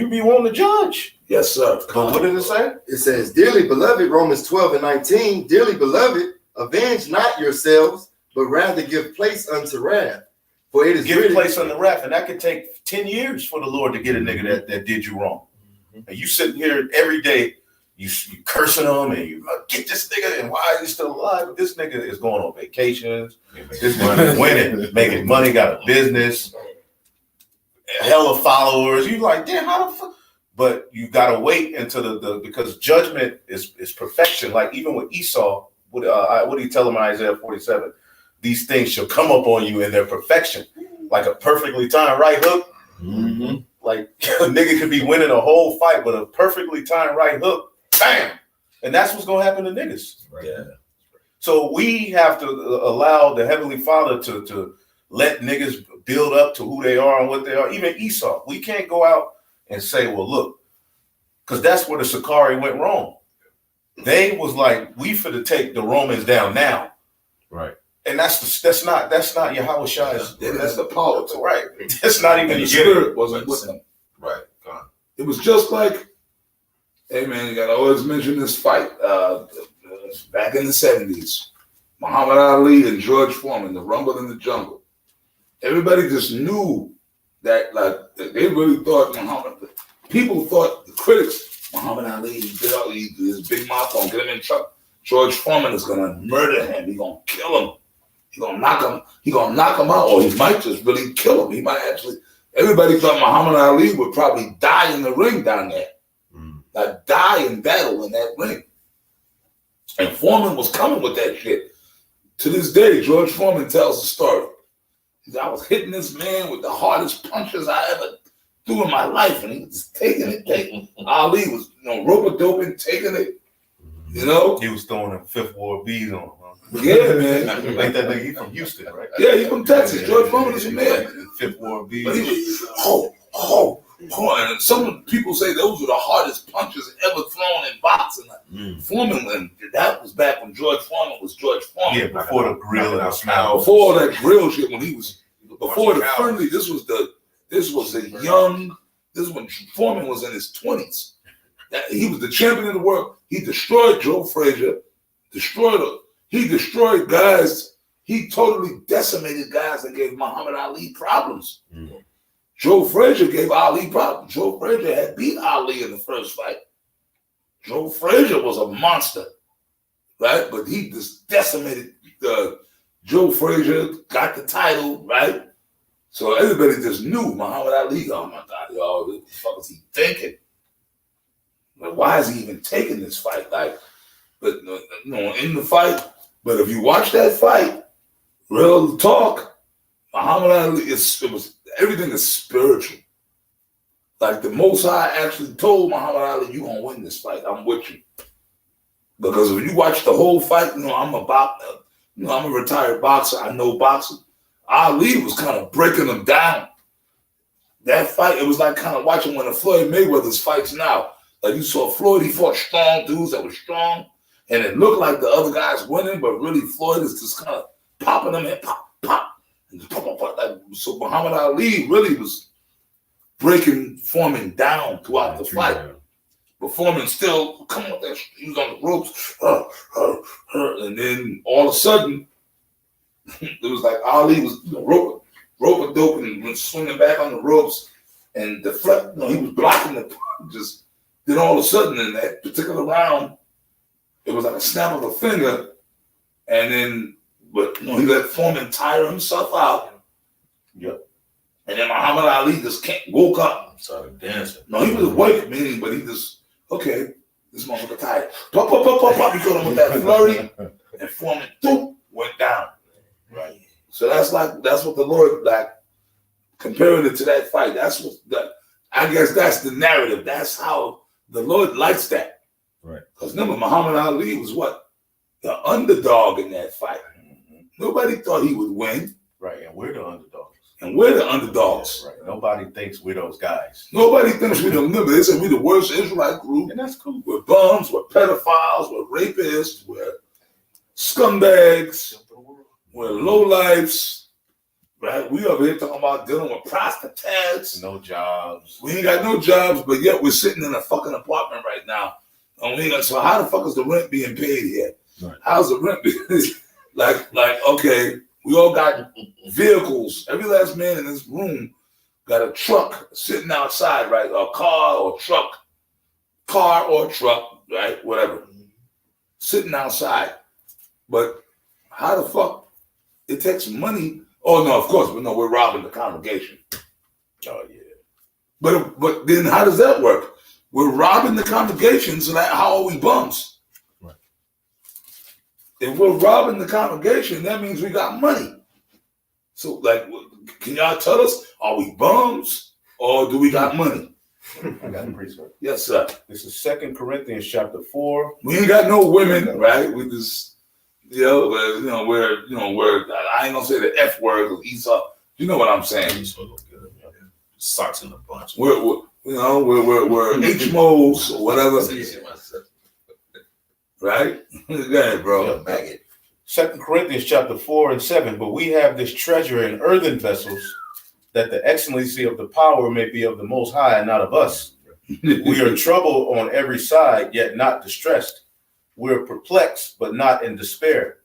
be wanting to judge. Yes, sir. But what did it say? It says, dearly beloved, Romans 12 and 19, dearly beloved, avenge not yourselves, but rather give place unto wrath. For it is Give written, place on the wrath, and that could take 10 years for the Lord to get a nigga that did you wrong. And you sitting here every day, you cursing him, and you get this nigga, and why is he still alive? But this nigga is going on vacations. This nigga is winning, making money, got a business, hella followers. You like, damn, how the fuck? But you gotta wait until the because judgment is perfection. Like even with Esau, what do you tell him in Isaiah 47? These things shall come up on you in their perfection, like a perfectly timed right hook. Mm-hmm. Like a nigga could be winning a whole fight, but a perfectly timed right hook, bam, and that's what's gonna happen to niggas. Yeah. So we have to allow the Heavenly Father to let niggas build up to who they are and what they are. Even Esau, we can't go out and say, well, look, because that's where the Sakari went wrong. They was like, we finna take the Romans down now. Right. And that's not Yahweh Shai's. That's the politics. Right. That's not even And the the spirit wasn't with them. Right. Come on. It was just like, hey man, you gotta always mention this fight. Back in the 70s, Muhammad Ali and George Foreman, the Rumble in the Jungle. Everybody just knew that, like, they really thought people thought, the critics, Muhammad Ali, his big mouth on, get him in trouble. George Foreman is gonna murder him. He's gonna kill him. He's gonna knock him out, or he might just really kill him. He might actually. Everybody thought Muhammad Ali would probably die in the ring down there, like die in battle in that ring. And Foreman was coming with that shit. To this day, George Foreman tells the story. He said, I was hitting this man with the hardest punches I ever threw in my life, and he was taking it. Ali was, rope-a-doping, taking it. You know, He was throwing them Fifth Ward bees on him. Huh? yeah, man. Like that nigga, he from Houston, right? Yeah, he's from Texas. George Foreman is from there. Fifth Ward bees. But he was, and some people say those were the hardest punches ever thrown in boxing. Foreman, when that was back when George Foreman was George Foreman. Yeah, before the grill and the smile. Before all that grill shit, when he was before the friendly, this was when Foreman was in his 20s. He was the champion of the world. He destroyed Joe Frazier, he destroyed guys. He totally decimated guys that gave Muhammad Ali problems. Joe Frazier gave Ali problems. Joe Frazier had beat Ali in the first fight. Joe Frazier was a monster, right? But he just decimated Joe Frazier, got the title, right? So everybody just knew Muhammad Ali. Oh my God, y'all, what the fuck is he thinking? Like, why is he even taking this fight? Like, but in the fight. But if you watch that fight, real talk, Muhammad Ali everything is spiritual. Like the Most High actually told Muhammad Ali, "You gonna win this fight. I'm with you." Because if you watch the whole fight, I'm a retired boxer. I know boxing. Ali was kind of breaking them down. That fight, it was like kind of watching one of Floyd Mayweather's fights now. Like you saw Floyd, he fought strong dudes that were strong, and it looked like the other guys winning, but really Floyd is just kind of popping them and pop, and pop. So Muhammad Ali really was breaking Foreman down throughout the fight. But Foreman still coming with that. He was on the ropes, and then all of a sudden, it was like Ali was rope-a-dope and swinging back on the ropes and deflect. He was blocking the just. Then all of a sudden, in that particular round, it was like a snap of a finger, and then, he let Foreman tire himself out. Yep. And then Muhammad Ali just woke up. Started dancing. No, he was awake, meaning, but he just, okay, this motherfucker tired. Pop. He got him with that flurry, and Foreman, boom, went down. Right. So that's what the Lord, like, comparing it to that fight. I guess that's the narrative. That's how the Lord likes that. Right. Because remember, Muhammad Ali was what? The underdog in that fight. Nobody thought he would win. Right, and we're the underdogs. And we're the underdogs. Right. Nobody thinks we're those guys. Nobody thinks we're the limit. They say we're the worst Israelite group. And that's cool. We're bums, we're pedophiles, we're rapists, we're scumbags, we're lowlifes. Right? We over here talking about dealing with prostitutes. No jobs. We ain't got no jobs, but yet we're sitting in a fucking apartment right now. And we ain't got, so how the fuck is the rent being paid here? Right. How's the rent being like, okay, we all got vehicles. Every last man in this room got a truck sitting outside, right? A car or truck, right? Whatever. Sitting outside. But how the fuck it takes money? Oh no, of course, but no, we're robbing the congregation. Oh yeah. But then how does that work? We're robbing the congregation, so that how are we bums? Right. If we're robbing the congregation, that means we got money. So, like, can y'all tell us, are we bums or do we got money? I got the precept. Yes, sir. This is 2 Corinthians chapter 4. We ain't got no women, right? We just, we're I ain't gonna say the F word of Esau. You know what I'm saying? Socks in a bunch. We're HMOs or whatever, right? Go ahead, bro. 2 Corinthians chapter 4 and 7. But we have this treasure in earthen vessels, that the excellency of the power may be of the Most High and not of us. We are troubled on every side, yet not distressed. We are perplexed, but not in despair.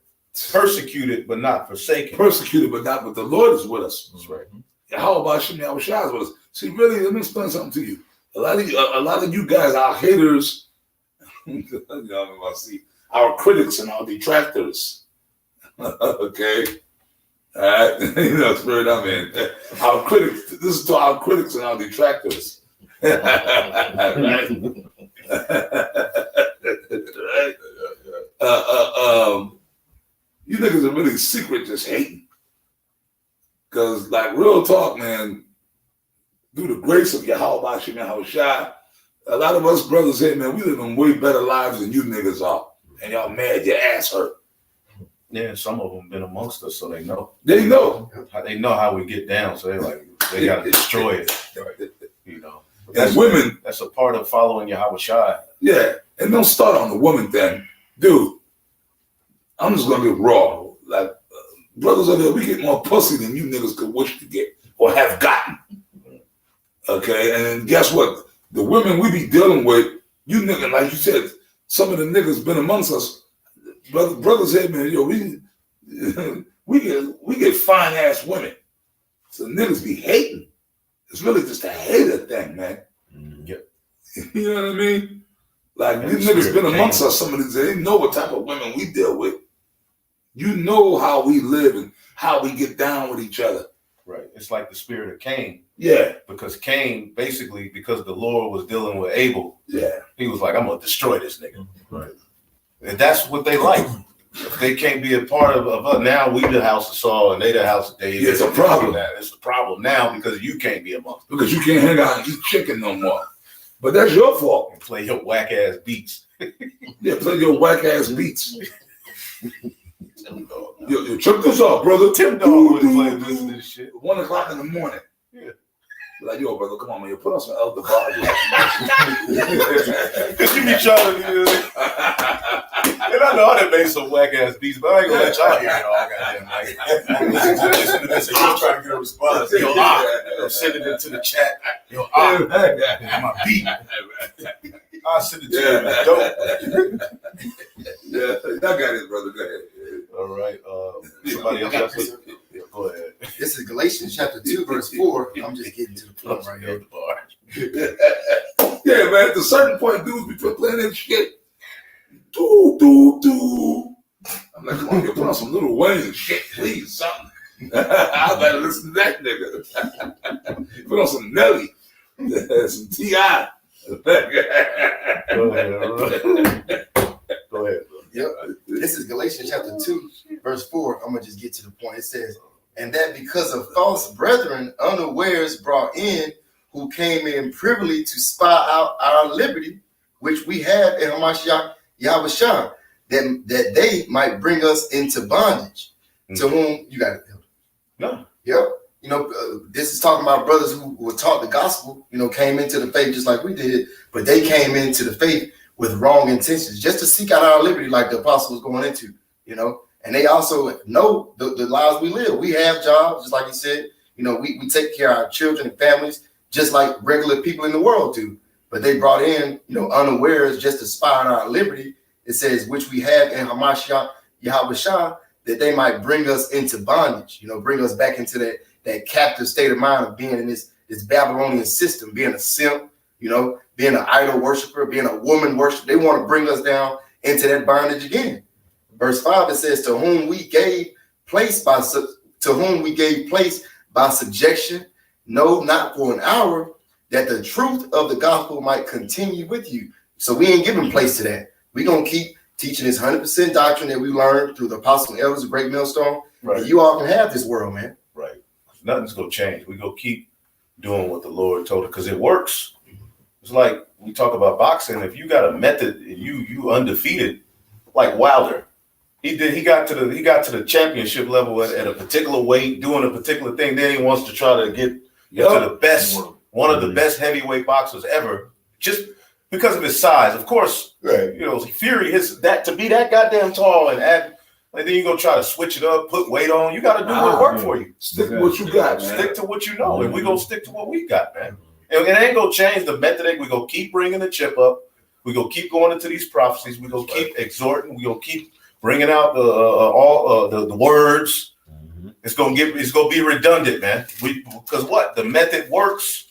Persecuted, but not forsaken. Persecuted, but not. But the Lord is with us. That's right. How about Shimei Abishai is with us? See, really, let me explain something to you. A lot of you guys, our haters, our critics and our detractors. Okay, all right. Spirit, I'm in. Our critics. This is to our critics and our detractors. Right? Right? You niggas are really secret just hating. Because, like, real talk, man, through the grace of Yahweh Shemai Hawashai, a lot of us brothers here, man, we live in way better lives than you niggas are. And y'all mad, your ass hurt. Yeah, some of them been amongst us, so they know. They know. They know how we get down, so they got to destroy it. You know. And women. That's a part of following Yahweh Shai. Yeah, and don't start on the woman thing. Dude, I'm just going to get raw. Like, brothers over there, we get more pussy than you niggas could wish to get or have gotten. Okay, and then guess what? The women we be dealing with, you niggas, like you said, some of the niggas been amongst us. Brothers here, man, we get fine ass women. So niggas be hating. It's really just a hater thing, man. Yep. You know what I mean? Like these niggas been amongst us. Some of these, they know what type of women we deal with. You know how we live and how we get down with each other. Right. It's like the spirit of Cain. Yeah. Because Cain, basically, because the Lord was dealing with Abel, yeah, he was like, I'm gonna destroy this nigga. Right. And that's what they like. If they can't be a part of us, now we the house of Saul and they the house of David. Yeah, it's a problem. It's a problem now because you can't be amongst them. Because you can't hang out and eat chicken no more. But that's your fault. And play your whack ass beats. Yeah, play your whack ass beats. Yo, check this out, brother. Tim Dog was playing this shit. 1 o'clock in the morning. Yeah. Like, yo, brother, come on, man. You put on some El Devado. Because you be trying to, and I know I done made some whack ass beats, but I ain't gonna let y'all hear it all goddamn night. Listen to this and you're trying to get a response. Yo, I'm sending it to the chat. Yo, my beat. I'll send it to you. Dope. Yeah, I got it, brother. Go ahead. All right. Somebody else. Yeah, go ahead. This is Galatians chapter 2, verse 4. I'm just getting to the point right here. Yeah, man. At a certain point, dudes be playing that shit. Do. I'm like, come on, you put on some Lil Wayne shit, please, something. I better listen to that nigga. Put on some Nelly, some T.I. Go ahead. Go ahead. Yep. This is Galatians chapter 2, verse 4. I'm going to just get to the point. It says, and that because of false brethren unawares brought in, who came in privily to spy out our liberty, which we have in Hamashiach Yahushua, that they might bring us into bondage. To whom you got it. No. Yep. this is talking about brothers who were taught the gospel, came into the faith just like we did, but they came into the faith with wrong intentions, just to seek out our liberty, like the apostle was going into, and they also know the lives we live. We have jobs, just like he said, we take care of our children and families, just like regular people in the world do. But they brought in, unawares, just to spy on our liberty. It says, which we have in Hamashiach Yahushua, that they might bring us into bondage, bring us back into that captive state of mind of being in this Babylonian system, being a simp, being an idol worshiper, being a woman worshiper. They want to bring us down into that bondage again. Verse 5, it says, to whom we gave place by subjection, no, not for an hour, that the truth of the gospel might continue with you. So we ain't giving place to that. We're going to keep teaching this 100% doctrine that we learned through the apostles and elders of Great Millstone. Right. And you all can have this world, man. Right. Nothing's going to change. We're going to keep doing what the Lord told us because it works. It's like we talk about boxing. If you got a method, you undefeated, like Wilder. He got to the championship level at a particular weight, doing a particular thing. Then he wants to try to get to the best, one of the best heavyweight boxers ever, just because of his size. Of course, right. Fury, to be that goddamn tall and add, then you go try to switch it up, put weight on. You got to do what work for you. Stick to what you got, man. Stick to what you know, and we gonna stick to what we got, man. And it ain't gonna change the method. We gonna keep bringing the chip up. We gonna keep going into these prophecies. We gonna keep exhorting. We gonna keep bringing out the words. It's gonna be redundant, man. Because what the method works.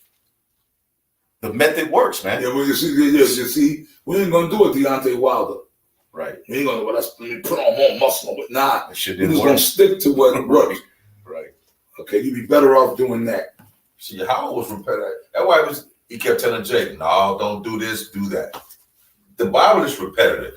The method works, man. Yeah, well, you see, we ain't gonna do it, Deontay Wilder. Right. We ain't gonna let me put on more muscle. Nah, it shit we're didn't just work. gonna stick to what works. Right. Okay, you'd be better off doing that. See, Howard was repetitive. That's why he kept telling Jake, no, don't do this, do that. The Bible is repetitive.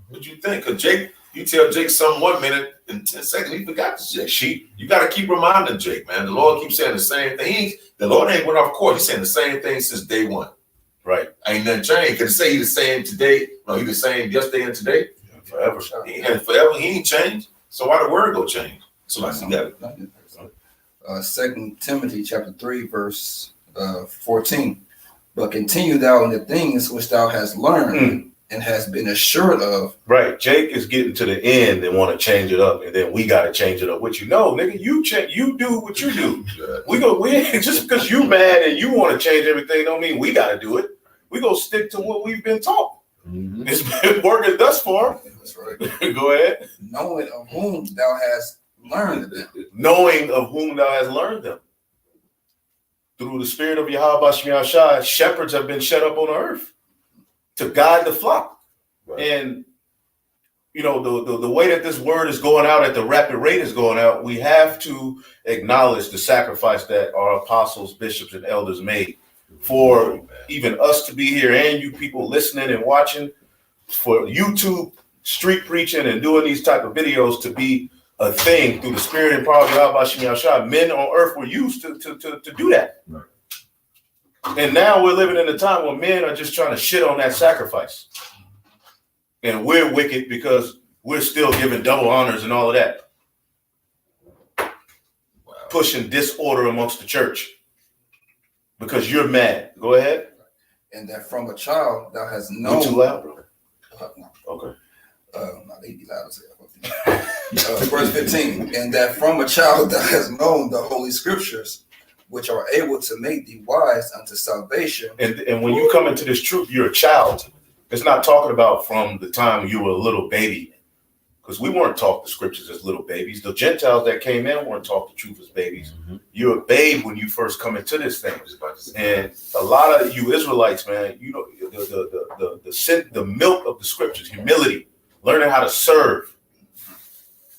What you think? Because you tell Jake something 1 minute, and 10 seconds he forgot the shit. You got to keep reminding Jake, man. The Lord keeps saying the same thing. The Lord ain't went off course. He's saying the same thing since day one. Right. Ain't nothing changed. Can it say he's the same today? No, he's the same yesterday and today. Forever. And forever he ain't changed. So why the word go change? So I see that. 2 Timothy chapter 3, verse 14. But continue thou in the things which thou hast learned and has been assured of. Right. Jake is getting to the end and want to change it up, and then we got to change it up with you. No, nigga, you do what you do. We just because you mad and you want to change everything don't mean we got to do it. We go stick to what we've been taught. Mm-hmm. It's been working thus far. That's right. Go ahead. Knowing of whom thou hast learned them. Knowing of whom thou hast learned them. Through the spirit of Yahweh Shai, shepherds have been shut up on the earth to guide the flock. Right. And the way that this word is going out at the rapid rate is going out, we have to acknowledge the sacrifice that our apostles, bishops, and elders made for even us to be here and you people listening and watching, for YouTube street preaching and doing these type of videos to be a thing through the spirit and power of Yahweh. Men on earth were used to do that. Right. And now we're living in a time where men are just trying to shit on that sacrifice. And we're wicked because we're still giving double honors and all of that. Wow. Pushing disorder amongst the church because you're mad. Go ahead. And that from a child thou hast known. You're too loud, bro. No. Okay. My baby loud as hell. Verse 15. And that from a child thou hast known the holy scriptures, which are able to make thee wise unto salvation. And when you come into this truth, you're a child. It's not talking about from the time you were a little baby, because we weren't taught the scriptures as little babies. The Gentiles that came in weren't taught the truth as babies. Mm-hmm. You're a babe when you first come into this thing. And a lot of you Israelites, man, you know, the milk of the scriptures, humility, learning how to serve,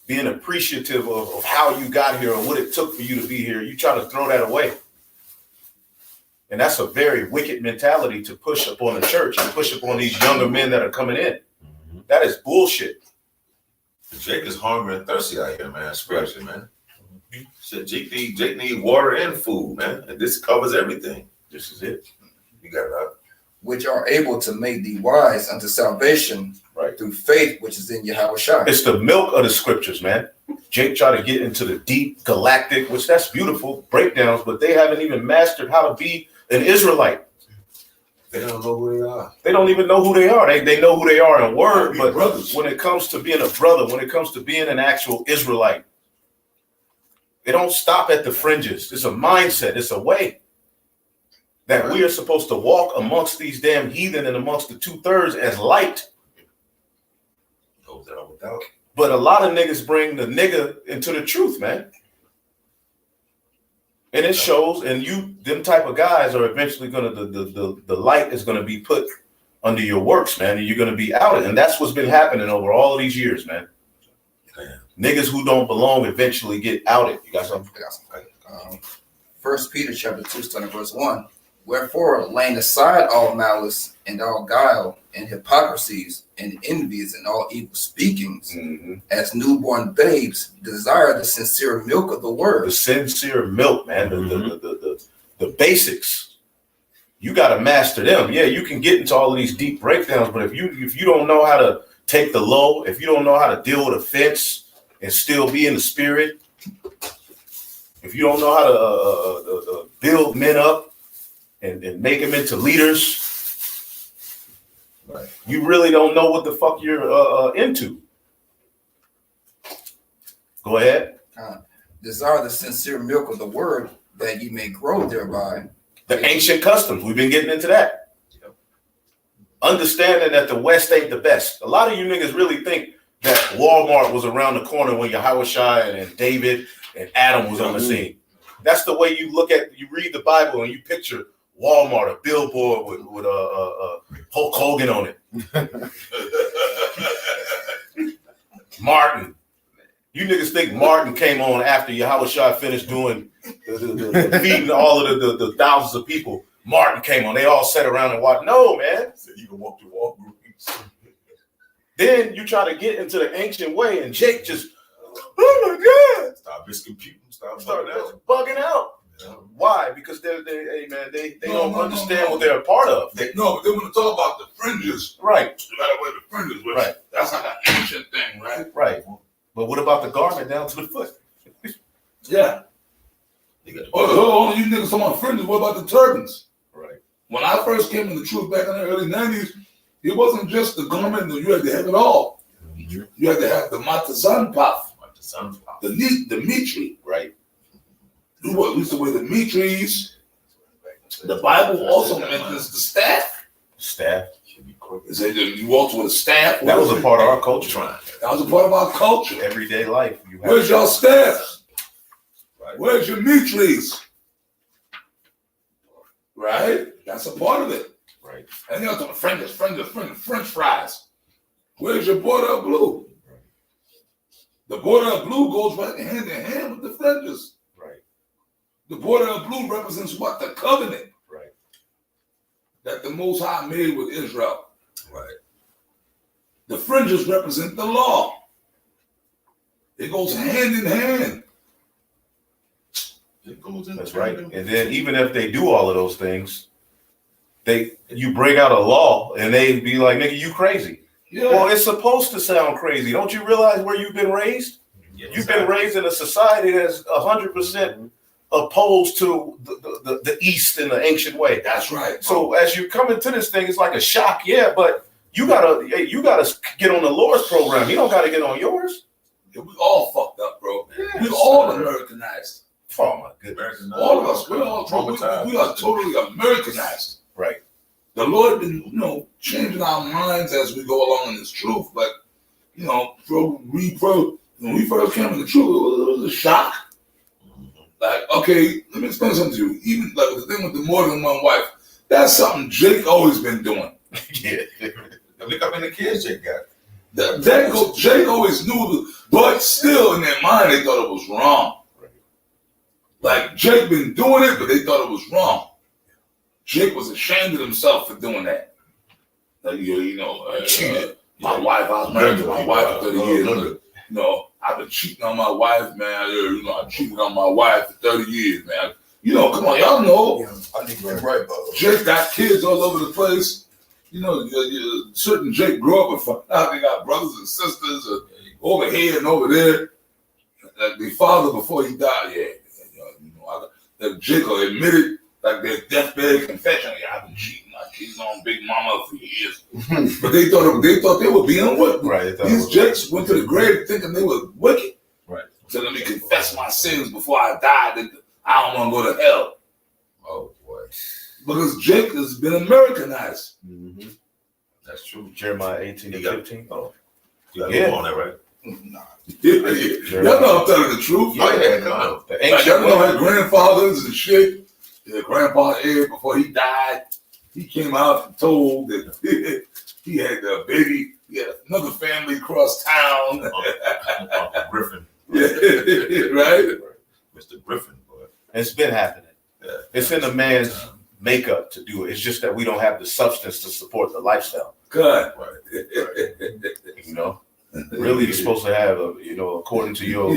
being appreciative of how you got here or what it took for you to be here. You try to throw that away. And that's a very wicked mentality to push upon the church and push upon these younger men that are coming in. Mm-hmm. That is bullshit. Jake is hungry and thirsty out here, man, spiritually, man. Shit, Jake need water and food, man. And this covers everything. This is it. You got it out. Which are able to make thee wise unto salvation, right, through faith which is in Yahweh Shai. It's the milk of the scriptures, man. Jake tried to get into the deep galactic, which that's beautiful breakdowns, but they haven't even mastered how to be an Israelite. They don't know who they are. They don't even know who they are. They know who they are in word, but brothers. when it comes to being a brother, when it comes to being an actual Israelite, they don't stop at the fringes. It's a mindset. It's a way that we are supposed to walk amongst these damn heathen and amongst the 2/3 as light. No doubt without. But a lot of niggas bring the nigga into the truth, man. And it shows, and them type of guys are eventually the light is gonna be put under your works, man, and you're gonna be outed. And that's what's been happening over all of these years, man. Niggas who don't belong eventually get outed. You got something? I got something. 1 Peter chapter 2, starting at verse 1. Wherefore, laying aside all malice and all guile and hypocrisies and envies and all evil speakings, as newborn babes, desire the sincere milk of the word. The sincere milk, man. The basics. You got to master them. Yeah, you can get into all of these deep breakdowns, but if you don't know how to take the low, if you don't know how to deal with offense and still be in the spirit, if you don't know how to build men up and make them into leaders, Right. you really don't know what the fuck you're into. Go ahead. Desire the sincere milk of the word, that ye may grow thereby. The ancient customs. We've been getting into that. Understanding that the West ain't the best. A lot of you niggas really think that Walmart was around the corner when Yahushua and David and Adam was on the scene. That's the way you read the Bible and you picture Walmart, a billboard with Hulk Hogan on it. Martin. You niggas think Martin came on after Yahushua finished doing the feeding all of the thousands of people. Martin came on. They all sat around and watched. No, man. So you can walk through Walgreens. Then you try to get into the ancient way, and Jake just, oh my God. Stop miscomputing. Start bugging out. Yeah. Why? Because they don't understand what they're a part of. No, but they want to talk about the fringes. Right. You gotta wear the fringes, which Right. that's like an ancient thing, right? Right. But what about the garment down to the foot? Yeah. Oh, you niggas talking about fringes. What about the turbans? Right. When I first came in the truth back in the early 90s, it wasn't just the garment, you had to have it all. You had to have the matazan puff, the mitri. Right. We used to wear the mitris. The Bible also mentions the staff. Staff. It said that you walked with a staff. That was a part of our culture. That was a part of our culture. Everyday life. Where's your staff? Right. Where's your mitris? Right? That's a part of it. Right. And you're talking French fries. Where's your border of blue? Right. The border of blue goes right hand in hand with the fringes. Right. The border of blue represents what? The covenant. Right. That the Most High made with Israel. Right. The fringes represent the law. It goes hand in hand. That's right. And then even if they do all of those things, you bring out a law and they be like, nigga, you crazy. Yeah. Well, it's supposed to sound crazy. Don't you realize where you've been raised? You've been raised in a society that's 100% opposed to the East in the ancient way. That's right. So as you come into this thing, it's like a shock, yeah, but you gotta get on the Lord's program. You don't gotta get on yours. Yeah, we all fucked up, bro. We all Americanized. Oh my goodness. All of us, we are totally Americanized. Right. The Lord been, changing our minds as we go along in this truth. But, when we first came in the truth, it was a shock. Like, okay, let me explain something to you. Even like the thing with the more than one wife, that's something Jake always been doing. Yeah. Look how many kids Jake got. Jake always knew, but still in their mind they thought it was wrong. Like Jake been doing it, but they thought it was wrong. Jake was ashamed of himself for doing that. Like, my wife, I was married to my wife for 30 years. I've been cheating on my wife, man. I cheated on my wife for 30 years, man. Come on, y'all know. I think you're right, bro. Jake got kids all over the place. Certain Jake grew up with, they got brothers and sisters over here and over there. like the father before he died, that Jacob admitted, like their deathbed confession, I've been cheating. I cheated on Big Mama for years. But they thought they were being wicked. Right. These jakes went to the grave thinking they were wicked. Right. So let me confess my sins before I die. That I don't want to go to hell. Oh boy, Because Jake has been Americanized. Mm-hmm. that's true. Jeremiah 18 and You got- 15. Oh, you got Yeah. on that, right? Nah. Y'all know I'm telling the truth. Oh, yeah, come on. The Like, ancient y'all know women- had grandfathers and shit. Yeah, Grandpa Ed, before he died, he came out and told that he had a baby. He had another family across town. Uncle Griffin, Right? Mr. Griffin, boy. It's been happening. Yeah. It's in the man's makeup to do it. It's just that we don't have the substance to support the lifestyle. God. You know, really, you're supposed to have, according to your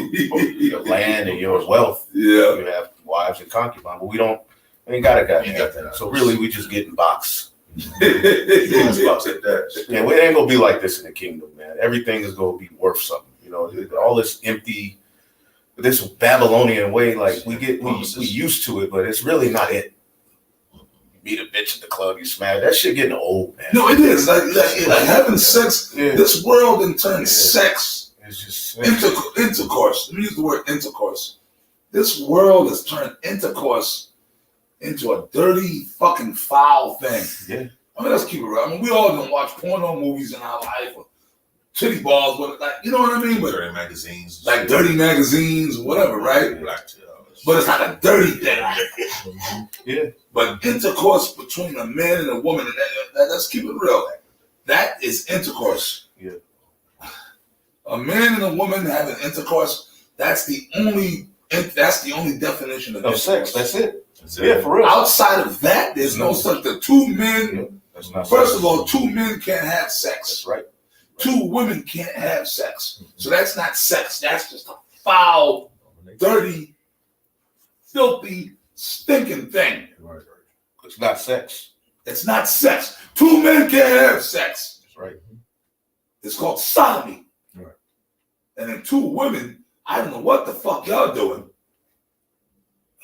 land and your wealth, Yeah. you have wives and concubines. But we ain't got a Ain't got that. So really, we just getting boxed. These spots like that. Yeah, it ain't gonna be like this in the kingdom, man. Everything is gonna be worth something. You know, all this empty, this Babylonian way, like we used to it, but it's really not it. You meet a bitch at the club, you smash. That shit getting old, man. No, it is. Like having sex, Yeah. this world in turn Yeah. sex, It's just intercourse. Let me use the word intercourse. This world has turned intercourse into a dirty, fucking foul thing. Yeah. I mean, let's keep it real. I mean, we all done watch porno movies in our life, or titty balls, but like, you know what I mean? But Dirty magazines. like dirty magazines, whatever, right? Black tail. But it's not a dirty thing. Yeah. But intercourse between a man and a woman, and let's keep it real. That is intercourse. Yeah. A man and a woman having intercourse, that's the only definition of No intercourse. sex. That's it. That's Yeah, it. for real. Outside of that, there's no such thing. Two men, That's not first sex. of all, two men can't have sex. That's right. Two women can't have sex. So that's not sex. That's just a foul, dirty, filthy, stinking thing. It's not sex. It's not sex. Two men can't have sex. That's right. It's called sodomy. Right. And then two women, I don't know what the fuck y'all doing.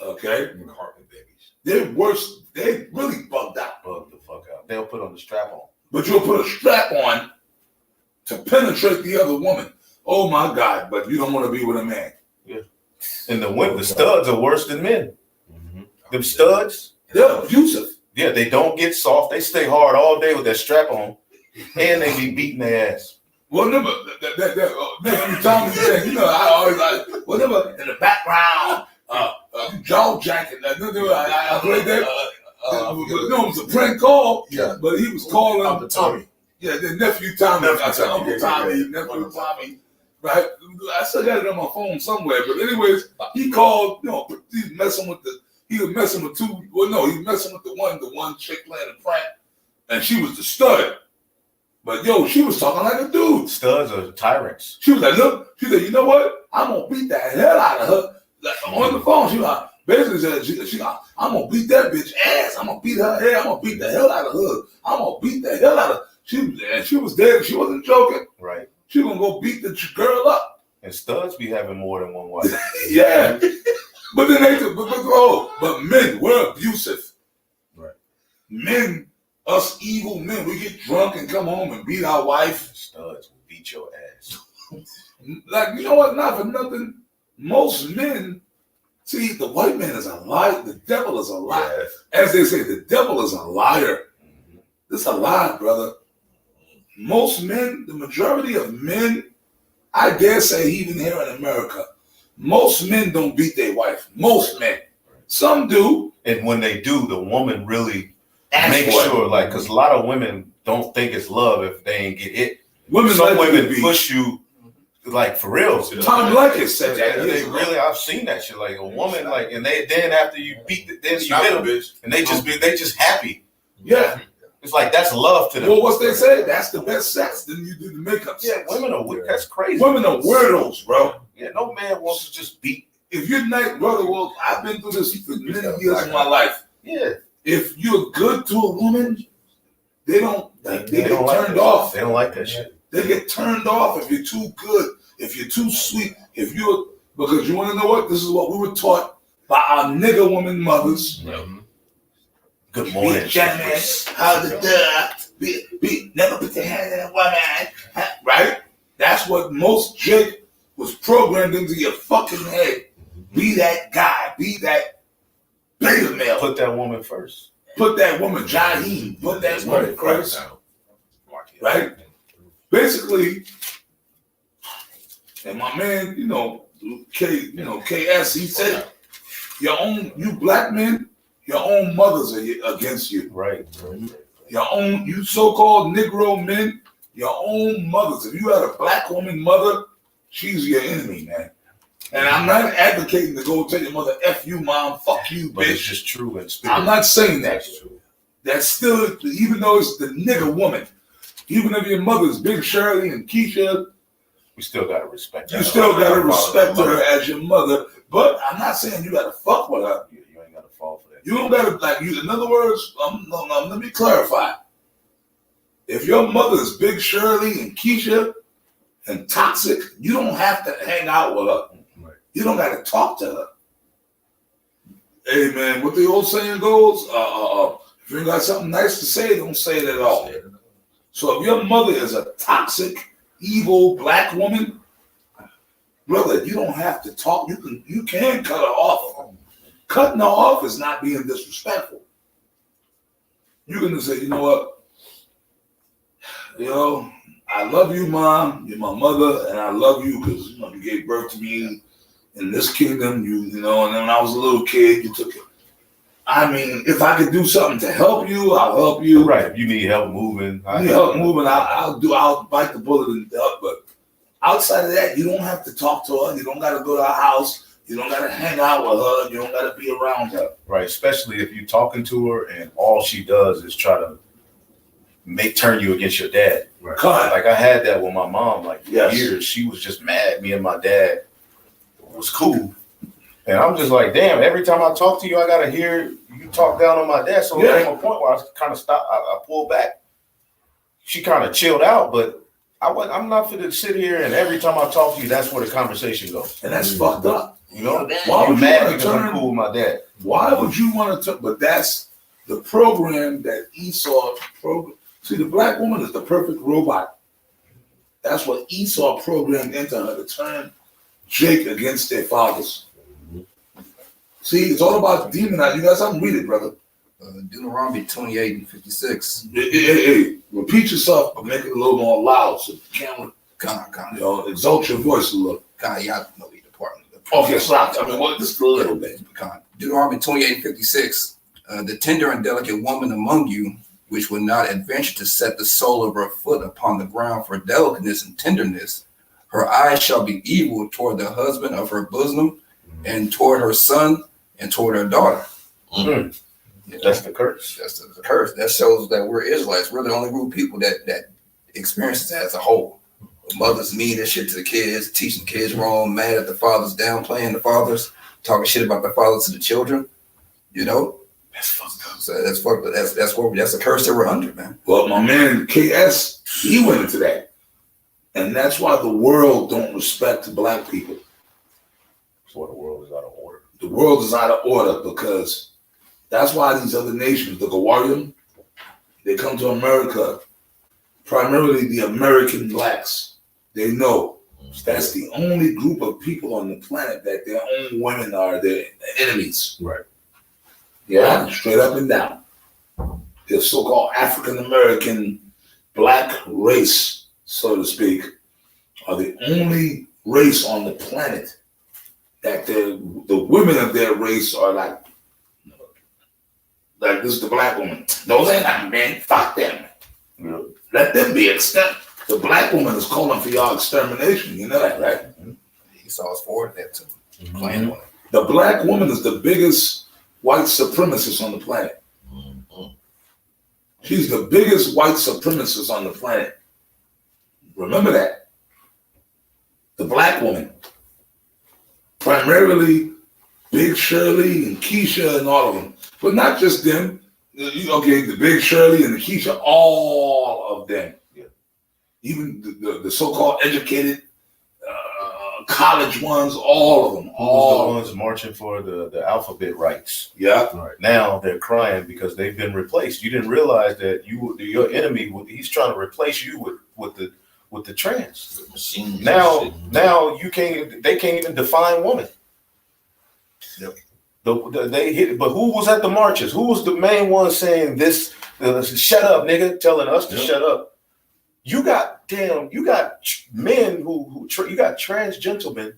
Okay? Carpet babies. They're worse. They really bugged out. Bug the fuck out. They'll put on the strap on. But you'll put a strap on to penetrate the other woman. Oh my God, but you don't want to be with a man. And the studs are worse than men. Them studs, They're abusive. yeah, they don't get soft. They stay hard all day with that strap on, and they be beating their ass. Well, never, nephew Tommy thing, you know, I always like, well, never in the background, jaw jacking. I played that. No, it was a prank call, Yeah. but he was calling. Uncle Tommy. Yeah, the nephew Tommy. Nephew I said Tommy, Uncle Tommy, yeah. nephew Tommy. Right? I still got it on my phone somewhere. But anyways, he called, he was messing with he was messing with the one chick playing the prank, and she was the stud. But yo, she was talking like a dude. Studs are tyrants. She was like, look, she said, you know what? I'm gonna beat the hell out of her. Like, on the phone, she was like, basically said, she like, I'm gonna beat that bitch ass. I'm gonna beat her head. I'm gonna beat the hell out of her. I'm gonna beat the hell out of her. She was dead. She wasn't joking. Right. She gonna go beat the girl up. And studs be having more than one wife. Yeah. But then but men, we're abusive. Right. Men, us evil men, we get drunk and come home and beat our wife. Studs will beat your ass. Like, you know what? Not for nothing. Most men, see, the white man is a liar. The devil is a liar. As they say, the devil is a liar. This is a lie, brother. Most men, the majority of men, I dare say even here in America, most men don't beat their wife. Most men. Some do. And when they do, the woman really Ask makes for it. sure, like, because a lot of women don't think it's love if they ain't get hit. Women Some like women to be. push you, like, for real. Tom Leykis said that. They years ago. really, I've seen that shit. Like a woman, like, and then after you beat, then you Stop hit it, them, bitch. and they just happy. Yeah. It's like that's love to them. Well, what's they say? That's the best sex. Then you do the makeup Yeah, sex. women are that's crazy. Women are weirdos, bro. Yeah, no man wants to just beat. If you're nice, brother, well, I've been through this for many years of my life. Yeah, If you're good to a woman, they don't get don't like turned that off. shit. They don't like that shit. They get turned off if you're too good, if you're too sweet, if you're Because you want to know what? This is what we were taught by our nigger woman mothers. Good morning. Gentlemen, how the never put your hand in a woman. Right? That's what most Jake was programmed into your fucking head. Be that guy. Be that beta male. Put that woman first. Put that woman, Jaheim. Put that woman first. Right? Basically, and my man, KS, he said, you black men, your own mothers are against you. Right. Your own, you so-called Negro men, your own mothers. If you had a black woman mother, she's your enemy, man. And I'm not advocating to go tell your mother, F you, mom, fuck you, bitch. But it's just true in spirit. I'm not saying that. That's true. That's still, even though it's the nigger woman, even if your mother's Big Shirley and Keisha, We still gotta respect her. you still gotta respect her as your mother. But I'm not saying you gotta fuck with her. You ain't gotta fall for that. You don't gotta in other words, let me clarify. If your mother is Big Shirley and Keisha and toxic, you don't have to hang out with her. Right. You don't gotta talk to her. Hey man, what the old saying goes, if you ain't got something nice to say, don't say it at all. So if your mother is a toxic, evil black woman, brother, you don't have to talk. You can cut her off. Cutting her off is not being disrespectful. You're gonna say, you know what? I love you, Mom. You're my mother, and I love you because you gave birth to me in this kingdom. And then when I was a little kid, you took it. I mean, if I could do something to help you, I'll help you. Right. If you need help moving, I'll bite the bullet and help. But outside of that, you don't have to talk to her. You don't got to go to her house. You don't got to hang out with her. You don't got to be around her. right. Especially if you're talking to her and all she does is try to turn you against your dad. Right. Like I had that with my mom. Like for Yes. years, she was just mad. Me and my dad was cool. And I'm just like, damn, every time I talk to you, I gotta hear you talk down on my dad. So Yeah. there came a point where I kind of stopped, I pulled back. She kind of chilled out, but I'm not going to sit here and every time I talk to you, that's where the conversation goes. And that's fucked up. You know? Why I'm would you mad wanna because I'm turn- cool with my dad. Why would you want to? But that's the program that Esau program. See, the black woman is the perfect robot. That's what Esau programmed into her to turn Jake against their fathers. See, it's all about demonizing. You got something? Read it, brother. Deuteronomy 28 and 56. Hey, repeat yourself, but make it a little more loud so the camera, exalt your voice a little. Y'all know the department. Okay, stop. I mean, what? Just a little bit. Deuteronomy 28 and 56. The tender and delicate woman among you, which will not adventure to set the sole of her foot upon the ground for delicateness and tenderness, her eyes shall be evil toward the husband of her bosom, and toward her son, and toward her daughter. Mm. That's the curse. That's the curse. That shows that we're Israelites. We're the only group of people that experiences that as a whole. Mothers mean this shit to the kids, teaching kids wrong, mad at the fathers, downplaying the fathers, talking shit about the fathers to the children. That's fucked up. So that's fucked up. That's a curse that we're under, man. Well, my man KS, he went into that. And that's why the world don't respect black people. That's why the world is out of order. The world is out of order because that's why these other nations, the Gawarium, they come to America, primarily the American blacks. They know that's the only group of people on the planet that their own women are their enemies. Right. Yeah, straight up and down. The so-called African American black race, so to speak, are the only race on the planet that the women of their race are like this is the black woman. Those ain't not men. Fuck them. Yeah. Let them be extinct. The black woman is calling for y'all extermination. You know that, right? He saw us forward that too. Playing on it. The black woman is the biggest white supremacist on the planet. She's the biggest white supremacist on the planet. Remember that. The black woman. Primarily Big Shirley and Keisha and all of them. But not just them. Okay, the Big Shirley and the Keisha, all of them. Yeah. Even the so-called educated college ones, all of them, Who was all. the ones marching for the alphabet rights? Yeah. Right now, they're crying because they've been replaced. You didn't realize that your enemy, he's trying to replace you with the trans. The machines and Now shit. they can't even define woman. Yep. They hit, but who was at the marches? Who was the main one saying this? Shut up, nigga, telling us to shut up. You got men you got trans gentlemen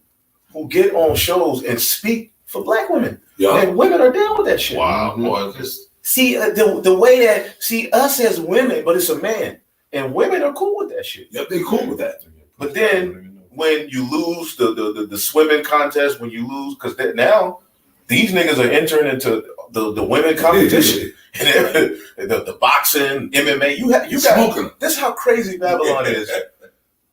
who get on shows and speak for black women, Yeah. and women are down with that shit. Wow, boy, just See the way that us as women, but it's a man, and women are cool with that shit. Yep, they cool with that. But then when you lose the swimming contest, when you lose, because now these niggas are entering into the women competition, and the boxing, MMA. You got Smoking. this is how crazy Babylon is.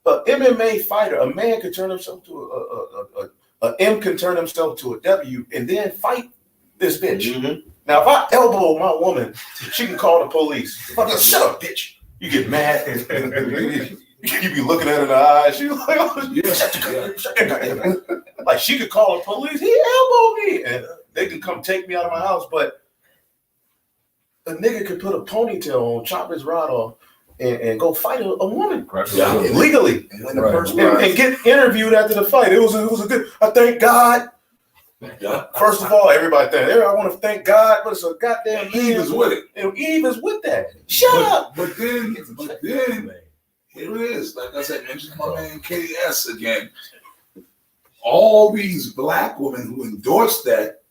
An MMA fighter, a man can turn himself to a M can turn himself to a W and then fight this bitch. Mm-hmm. Now, if I elbow my woman, she can call the police. Fucking shut up, bitch. You get mad. You be looking at her in the eyes. She like, oh, Yeah. shut your goddamn mouth. Like she could call the police. He elbowed me, and they can come take me out of my house. But a nigga could put a ponytail on, chop his rod off, and go fight a woman Yeah. legally, And when the first prize, and get interviewed after the fight. It was a good. I thank God. Yeah. First of all, everybody thank. I want to thank God, but it's a goddamn Eve is with it. and Eve is with that. Shut up. But then here it is. Like I said, mention my man KS again. All these black women who endorsed that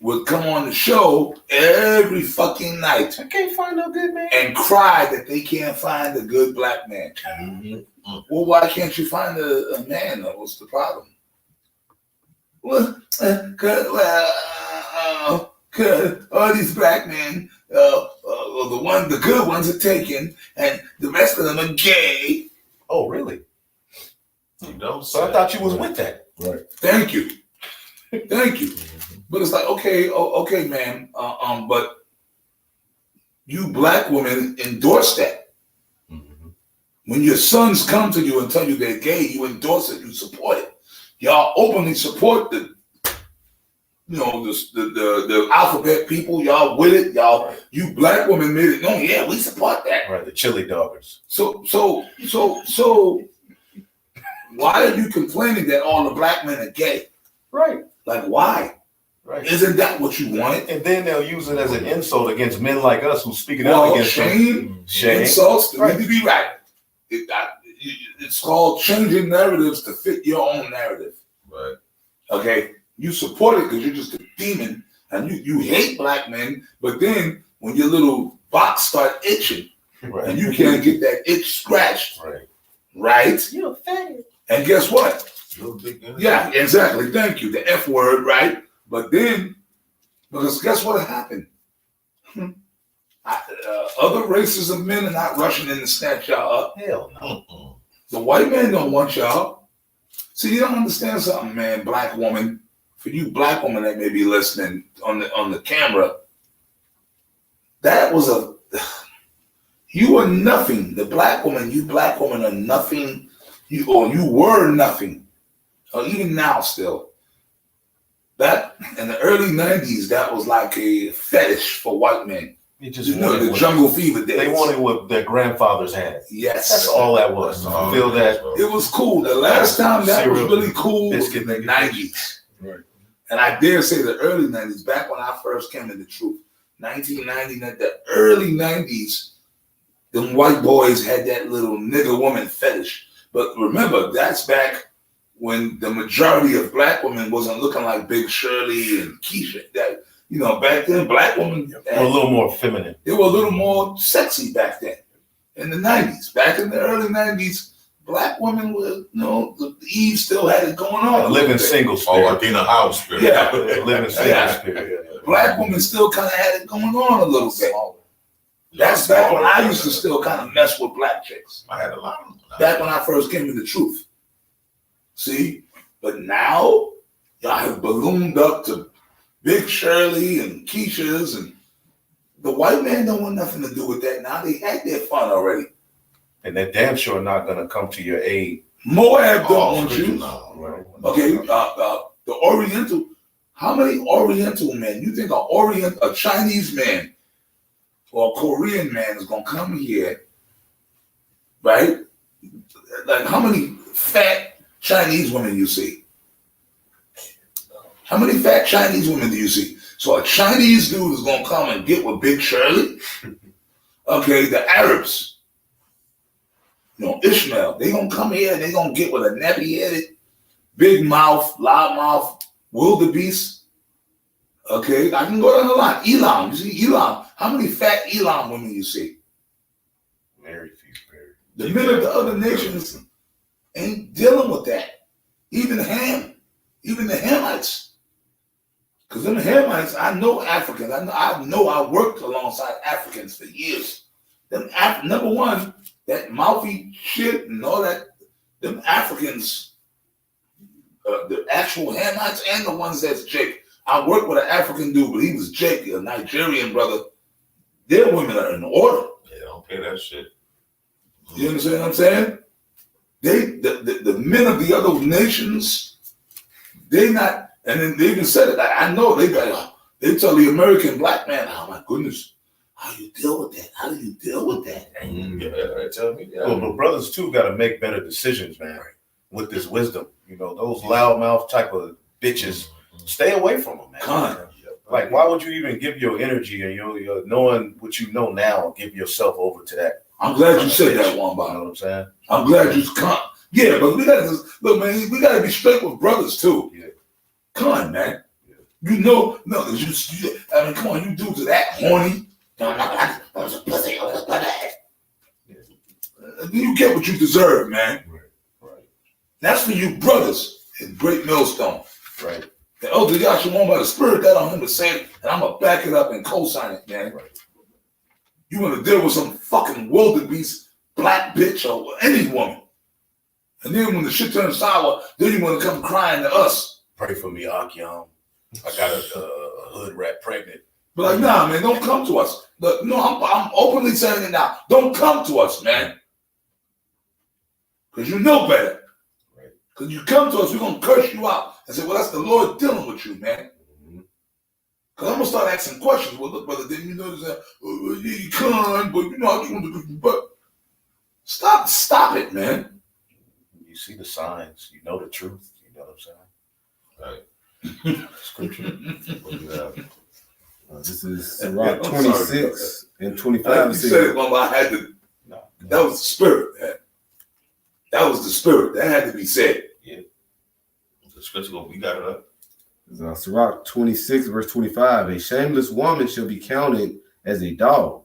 would come on the show every fucking night I can't find no good man. and cry that they can't find a good black man. Well, why can't you find a man? What's the problem? Well, cause all these black men, the good ones are taken, and the rest of them are gay. Oh, really? you know. So I thought you was with that. Thank you. But it's like, okay, man. But you black women endorse that. When your sons come to you and tell you they're gay, you endorse it, you support it. Y'all openly support the alphabet people. Y'all with it. Y'all, you black women made it known. Yeah, we support that. Right, the chili doggers. So why are you complaining that all the black men are gay? Right. Like, why? Right. Isn't that what you wanted? And then they'll use it as an insult against men like us who speaking out Well, against them. shame, insults, Right. need to be right. It's called changing narratives to fit your own narrative. Right. Okay, you support it because you're just a demon and you hate black men. But then when your little box start itching Right. and you can't get that itch scratched, Right. right? You're a faggot. And guess what? Little big energy. Yeah, exactly. Thank you. The F word, right? But then, because guess what happened? Other races of men are not rushing in to snatch y'all up. Hell no. Mm-mm. The white man don't want y'all. See, you don't understand something, man, black woman. For you black woman that may be listening on the camera, that was you are nothing. The black woman, you black woman are nothing. You were nothing. Or even now still. That in the early 90s, that was like a fetish for white men. You just You know, wanted the what jungle fever days. they wanted what their grandfathers had. Yes. That's all that was. To fulfill that. It was cool. The last time that was Cereal, really cool was biscuit, in the nigga. 90s. Right. And I dare say the early 90s, back when I first came to the truth, 1990, the early 90s, them white boys had that little nigger woman fetish. But remember, that's back when the majority of black women wasn't looking like Big Shirley and Keisha. That, you know, back then, black women, A little more feminine. they were a little more sexy back then. In the 90s, back in the early 90s, black women were, you know, the Eve still had it going on. a Living little bit. single Oh, spirit. Athena House. Spirit. Yeah. Living single Yeah. spirit. Black women still kind of had it going on a little bit. That's back when I used to still kind of mess with black chicks. I had a lot of them. Back when I first came to the truth. See? But now, y'all have ballooned up to Big Shirley and Keisha's, and the white man don't want nothing to do with that now. They had their fun already. And they're damn sure not gonna come to your aid Moab don't want spiritual, you. no, right. Okay, the Oriental. How many Oriental men you think a Chinese man or a Korean man is gonna come here, right? Like how many fat Chinese women you see? How many fat Chinese women do you see? So a Chinese dude is gonna come and get with Big Shirley. Okay, the Arabs, Ishmael, they gonna come here and they gonna get with a nappy-headed, big mouth, loud mouth, wildebeest. Okay, I can go down the line. Elam, you see Elam. How many fat Elam women you see? Very few. The men of the other nations ain't dealing with that. Even the Hamites. Because them Hamites, I know Africans. I worked alongside Africans for years. Number one, that mouthy shit and all that, them Africans, the actual Hamites and the ones that's Jake. I worked with an African dude, but he was Jake, a Nigerian brother. Their women are in order. Yeah, don't pay that shit. You understand what I'm saying? The men of the other nations, they not, and then they even said it. Like, I know they tell the American black man, oh my goodness, how you deal with that? How do you deal with that? Yeah, tell me. Yeah. Well, but brothers too got to make better decisions, man. With this wisdom, those loudmouth type of bitches, stay away from them, man. Con. Like, why would you even give your energy and your knowing what you know now, give yourself over to that? I'm glad you said that one, You know Bob. what I'm saying? I'm glad you come. Yeah, but we gotta look, man. We gotta be straight with brothers too. Yeah. Come on, man. Yeah. No, I mean, come on, you dudes are that horny. I was a pussy. You get what you deserve, man. Right. That's for you brothers in Great Millstone. Right. The elder Yahshua by the Spirit got on him to say it, and I'm gonna back it up and co-sign it, man. Right. You want to deal with some fucking wildebeest, black bitch, or any woman. And then when the shit turns sour, then you want to come crying to us. Pray for me, Akyam. I got a hood rat pregnant. But like, nah, man, don't come to us. But no, I'm openly saying it now. Don't come to us, man. Because you know better. Right. Because you come to us, we're going to curse you out and say, well, that's the Lord dealing with you, man. Because I'm going to start asking questions. Well, look, brother, then you know that you can't, but how you want to, but stop it, man. You see the signs. You know the truth. You know what I'm saying? Right. Scripture. What do you have? This is Sirach I'm sorry, 26 and 25. You said it, Mama, I had to. No. That was the spirit, man. That was the spirit. That had to be said. The scripture, we got it up. Sirach 26, verse 25. A shameless woman shall be counted as a dog,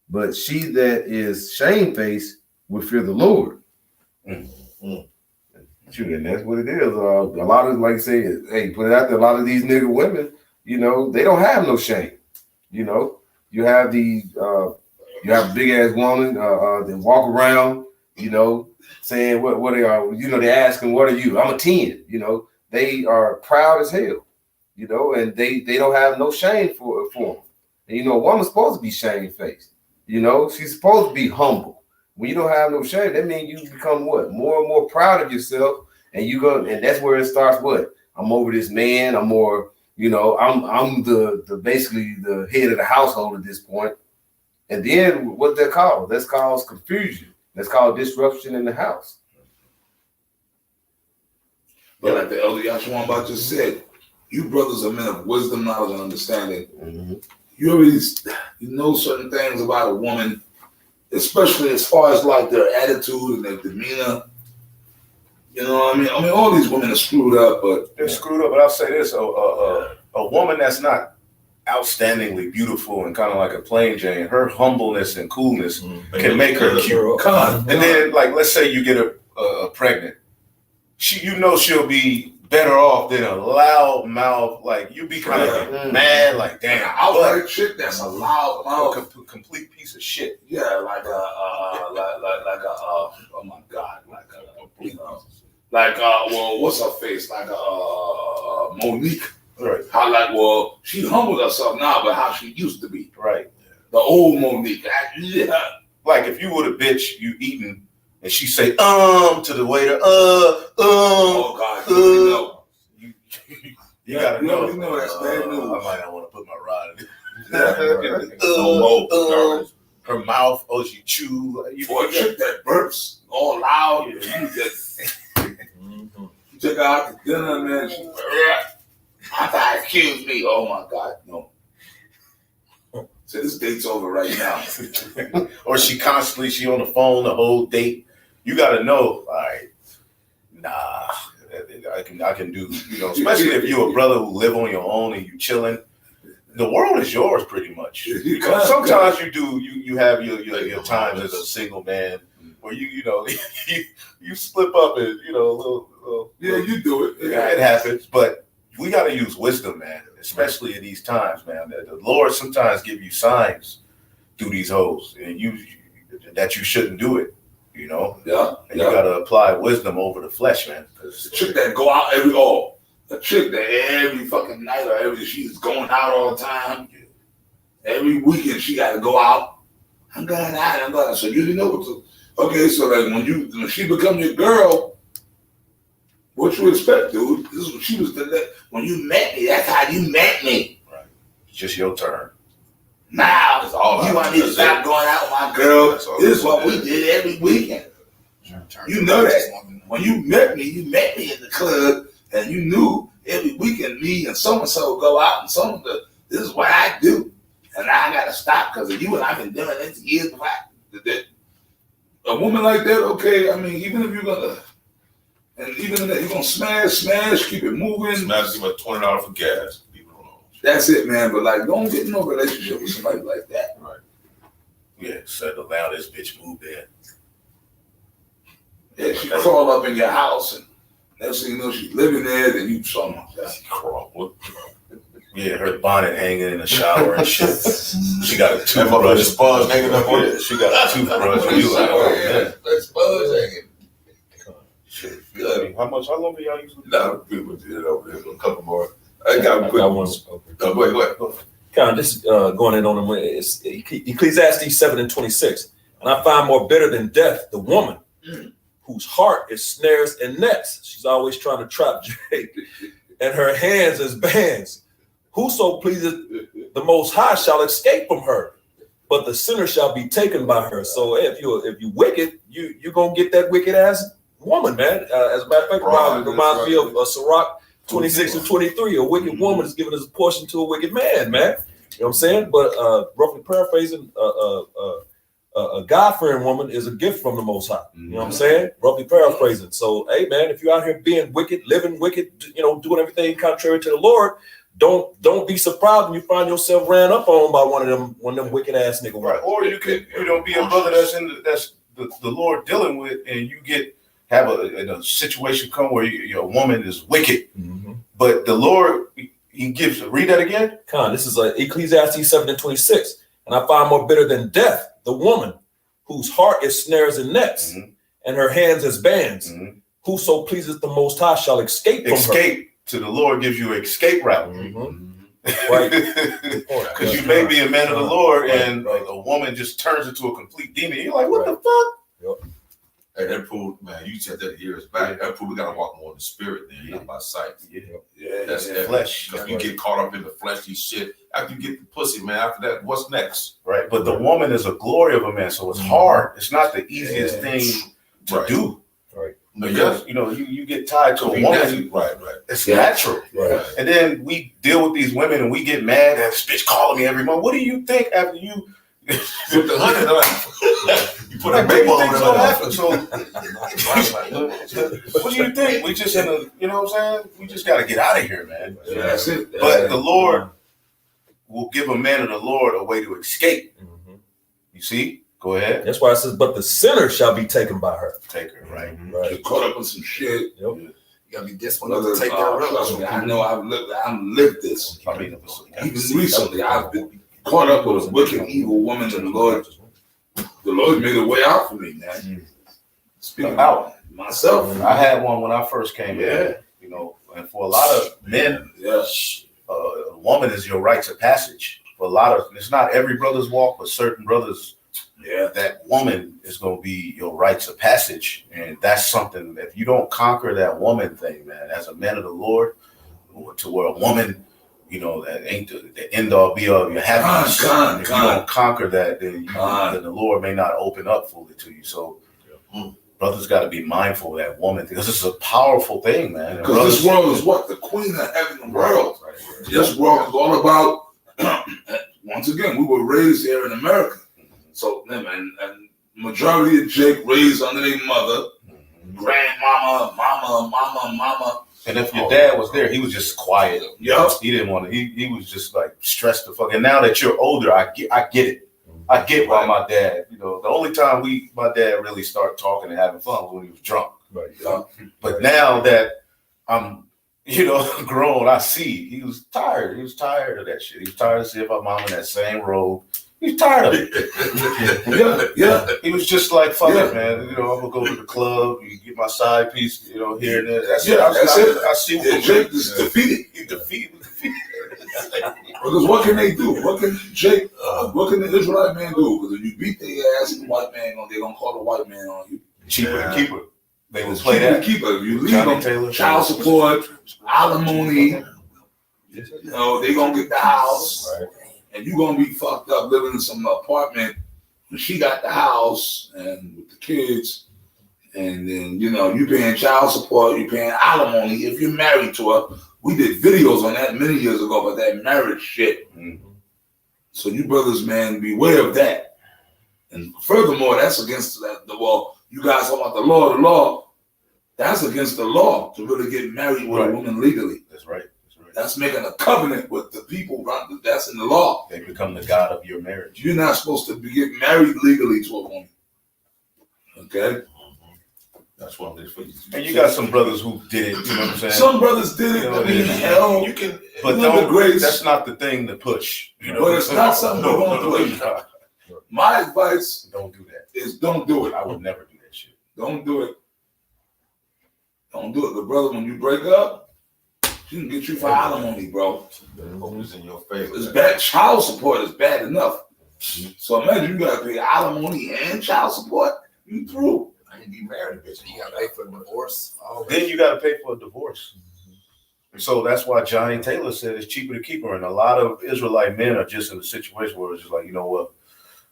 but she that is shamefaced will fear the Lord. Shoot, and that's what it is. A lot of, like I say, hey, put it out there, a lot of these nigga women, they don't have no shame. You have the you have a big ass woman that walk around, saying what they are. They asking, what are you? I'm a 10. They are proud as hell, and they don't have no shame for them. And a woman's supposed to be shamefaced. She's supposed to be humble. When you don't have no shame, that means you become what? More and more proud of yourself, and you go, and that's where it starts. What? I'm over this man. I'm more, I'm the basically the head of the household at this point. And then what they're called? That's called confusion. That's called disruption in the house. But like the elder Yahshua just said, you brothers are men of wisdom, knowledge, and understanding. Mm-hmm. You already know certain things about a woman, especially as far as like their attitude and their demeanor. You know what I mean? I mean, all these women are screwed up, but They're screwed up. But I'll say this: a woman that's not outstandingly beautiful and kind of like a plain Jane, her humbleness and coolness can make her cute. And then, like, let's say you get her pregnant, she'll be better off than a loud mouth. Like, you be kind of mad, like, damn, outright shit that's a loud mouth, complete piece of shit. Yeah, like a oh my God, what's her face? Like a Monique. Right. How she humbled herself now, but how she used to be. Right. The old Monique. Like if you were the bitch, you eating and she say to the waiter, Oh God, you know. you gotta know. You know that's bad news. I might not want to put my rod in No her mouth, she chew. Boy, a chick that burps all loud. You just you took her out to dinner, man. She I thought, excuse me. Oh my God, no. So this date's over right now. Or she on the phone the whole date. You gotta know, all right, nah, I can do, especially if you're a brother who live on your own and you chilling. The world is yours pretty much. Sometimes you have your times as a single man where you slip up and a little Yeah, you do it. Yeah, it happens, but we got to use wisdom, man, especially in these times, man. The Lord sometimes give you signs through these hoes, and that you shouldn't do it, Yeah. And you got to apply wisdom over the flesh, man. The chick that go out the chick that every fucking night or she's going out all the time. Every weekend she got to go out. I'm going out. So you know what to. Okay, so like when she become your girl, what you expect, dude? This is what she was when you met me. That's how you met me. Right. It's just your turn. Now you want me to stop going out with my girl? This is what we did every weekend. You know that. When you met me in the club, and you knew every weekend me and so go out and this is what I do. And now I got to stop because of you, and I've been doing this years back. A woman like that, okay, I mean, even if you're going to, and even if you're going to smash, keep it moving. Smash, give her $20 for gas. Leave it alone. That's it, man. But like, don't get in no relationship with somebody like that. Right. Yeah, settle down. This bitch moved in. Yeah, she crawl up in your house, and next thing you know, she's living there, then you saw her. She crawl. Yeah, her bonnet hanging in the shower and shit. She got a That toothbrush. motherfucking sponge hanging up on Yeah, it. she got a toothbrush. You like, oh man. That sponge hanging. Shit. Good. How long do y'all use? Nah, people did it over there. A couple more. I got quick ones. No, go ahead. Kind of just going in on them. It's Ecclesiastes 7:26. And I find more bitter than death the woman whose heart is snares and nets. She's always trying to trap Jake. And her hands is bands. Whoso pleases the Most High shall escape from her, but the sinner shall be taken by her. So if you wicked, you're gonna get that wicked ass woman, man. As a matter of fact, it reminds me of Sirach 26 and 23. A wicked woman is given as a portion to a wicked man, man. You know what I'm saying? But roughly paraphrasing, a God-fearing woman is a gift from the Most High. You know what I'm saying? Roughly paraphrasing. So, hey, man, if you're out here being wicked, living wicked, doing everything contrary to the Lord, don't be surprised when you find yourself ran up on by one of them wicked ass niggas. Right. Or you could be a brother that's the Lord dealing with, and you have a situation come where your woman is wicked, but the Lord he gives. Read that again. This is Ecclesiastes 7:26. And I find more bitter than death the woman whose heart is snares and nets, and her hands as bands. Whoso pleases the Most High shall escape from her. To the Lord gives you an escape route. Right. Because you may be a man of the Lord, and a woman just turns into a complete demon. You're like, what the fuck? Hey, that proved, man, you said that years back. That proved we gotta walk more in the spirit than not by sight. That's flesh. Because you get caught up in the fleshy shit. After you get the pussy, man, after that, what's next? Right. But the woman is a glory of a man, so it's hard. It's not the easiest thing to do. Right. Because you get tied to a woman. Right. It's natural. Right. And then we deal with these women and we get mad at this bitch calling me every month. What do you think after you Put the $100 you put a what big do you ball think's on gonna that. happen? So what do you think? We just you know what I'm saying? We just gotta get out of here, man. Yeah, that's it. But the Lord will give a man of the Lord a way to escape. You see? Go ahead. That's why it says, but the sinner shall be taken by her. Take her, right? Get caught up in some shit. Yep. You gotta be this one to take that road. Trust me, I know I've lived this. I mean, Even recently, I've been caught up with a wicked, evil woman, and the Lord made a way out for me, man. Speaking about myself, I had one when I first came in. And for a lot of men, a woman is your rites of passage. For a lot of, it's not every brother's walk, but certain brothers, Yeah. that woman is going to be your rites of passage. And that's something, if you don't conquer that woman thing, man, as a man of the Lord, to where a woman, that ain't the end all be all of your happiness. If you don't conquer that, then the Lord may not open up fully to you. So brothers got to be mindful of that woman, because this is a powerful thing, man. Because this world is what? The queen of heaven and world. Right. This world is all about, once again, we were raised here in America. So, and majority of Jake raised under their mother, grandmama, mama. And if your dad was there, he was just quiet. Yeah. He didn't want to, he was just like stressed the fuck. And now that you're older, I get it. I get why my dad, the only time my dad really started talking and having fun was when he was drunk. Right. But now that I'm, grown, I see he was tired. He was tired of that shit. He was tired of seeing my mom in that same robe. He's tired of it. Yeah. He was just like, fuck it, man. I'm gonna go to the club, you get my side piece, here and there. That's it. I see what Jake is defeated. He defeated. Because what can they do? What can the Israelite man do? Because if you beat their ass, the white man, they're gonna call the white man on you. Cheaper than keeper. They will It's play that. Keeper. If you leave Johnny them, Taylor, child support, alimony, they gonna get the house. Right. And you're gonna be fucked up living in some apartment when she got the house and with the kids, and then you paying child support, you paying alimony if you're married to her. We did videos on that many years ago about that marriage shit. Mm-hmm. So you brothers, man, beware of that. And furthermore, that's against the law. You guys talk about the law. That's against the law to really get married with a woman legally. That's right. That's making a covenant with the people. That's in the law. They become the god of your marriage. You're not supposed to get married legally to a woman. Okay? That's one of the things. And you got some brothers who did it, you know what I'm saying? Some brothers did it. I mean, hell, You can, but that's not the thing to push. But it's not something you want to do. My advice Don't do that. is don't do it. I would never do that shit. Don't do it. Don't do it. The brother, when you break up, she can get you for alimony, bro. Always in your favor. It's bad. Child support is bad enough. So imagine you gotta pay alimony and child support. You through. I ain't be married, bitch. You gotta pay for the divorce. Then you got to pay for a divorce. So that's why Johnny Taylor said it's cheaper to keep her. And a lot of Israelite men are just in a situation where it's just like, you know what?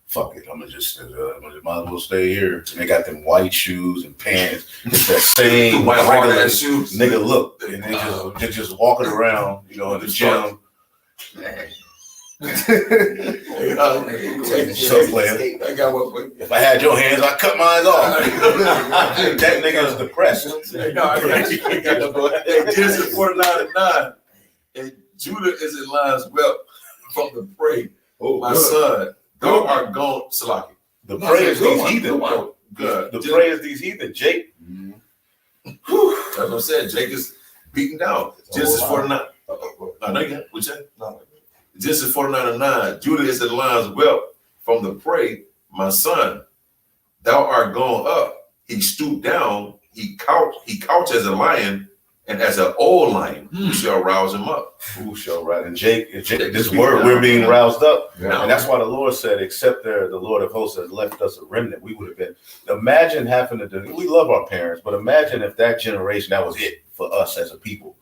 Fuck it. I'm gonna just might as well stay here. And they got them white shoes and pants. It's that same White regular hard ass shoes. nigga look. And they're just walking around, in the gym. So player. I got one for If I had your hands, I'd cut mine off. That nigga is depressed. Genesis 49:9. And Judah is in line as well from the prey. My son, thou art gone, Salaki. The prey is these heathen. Good. The prey is these heathen, Jake. That's what I said. Jake is beaten down. Genesis 49. I know you got what you say? No. Genesis 49:9. Judah is in line as well from the prey. My son, thou art gone up. He stooped down. He couched as a lion, and as an old lion, who shall rouse him up? Who shall rise? And Jake, this word, we're being roused up. Yeah. And that's why the Lord said, except the Lord of hosts has left us a remnant, we would have been. Imagine having to do, we love our parents, but imagine if that generation, that was it for us as a people.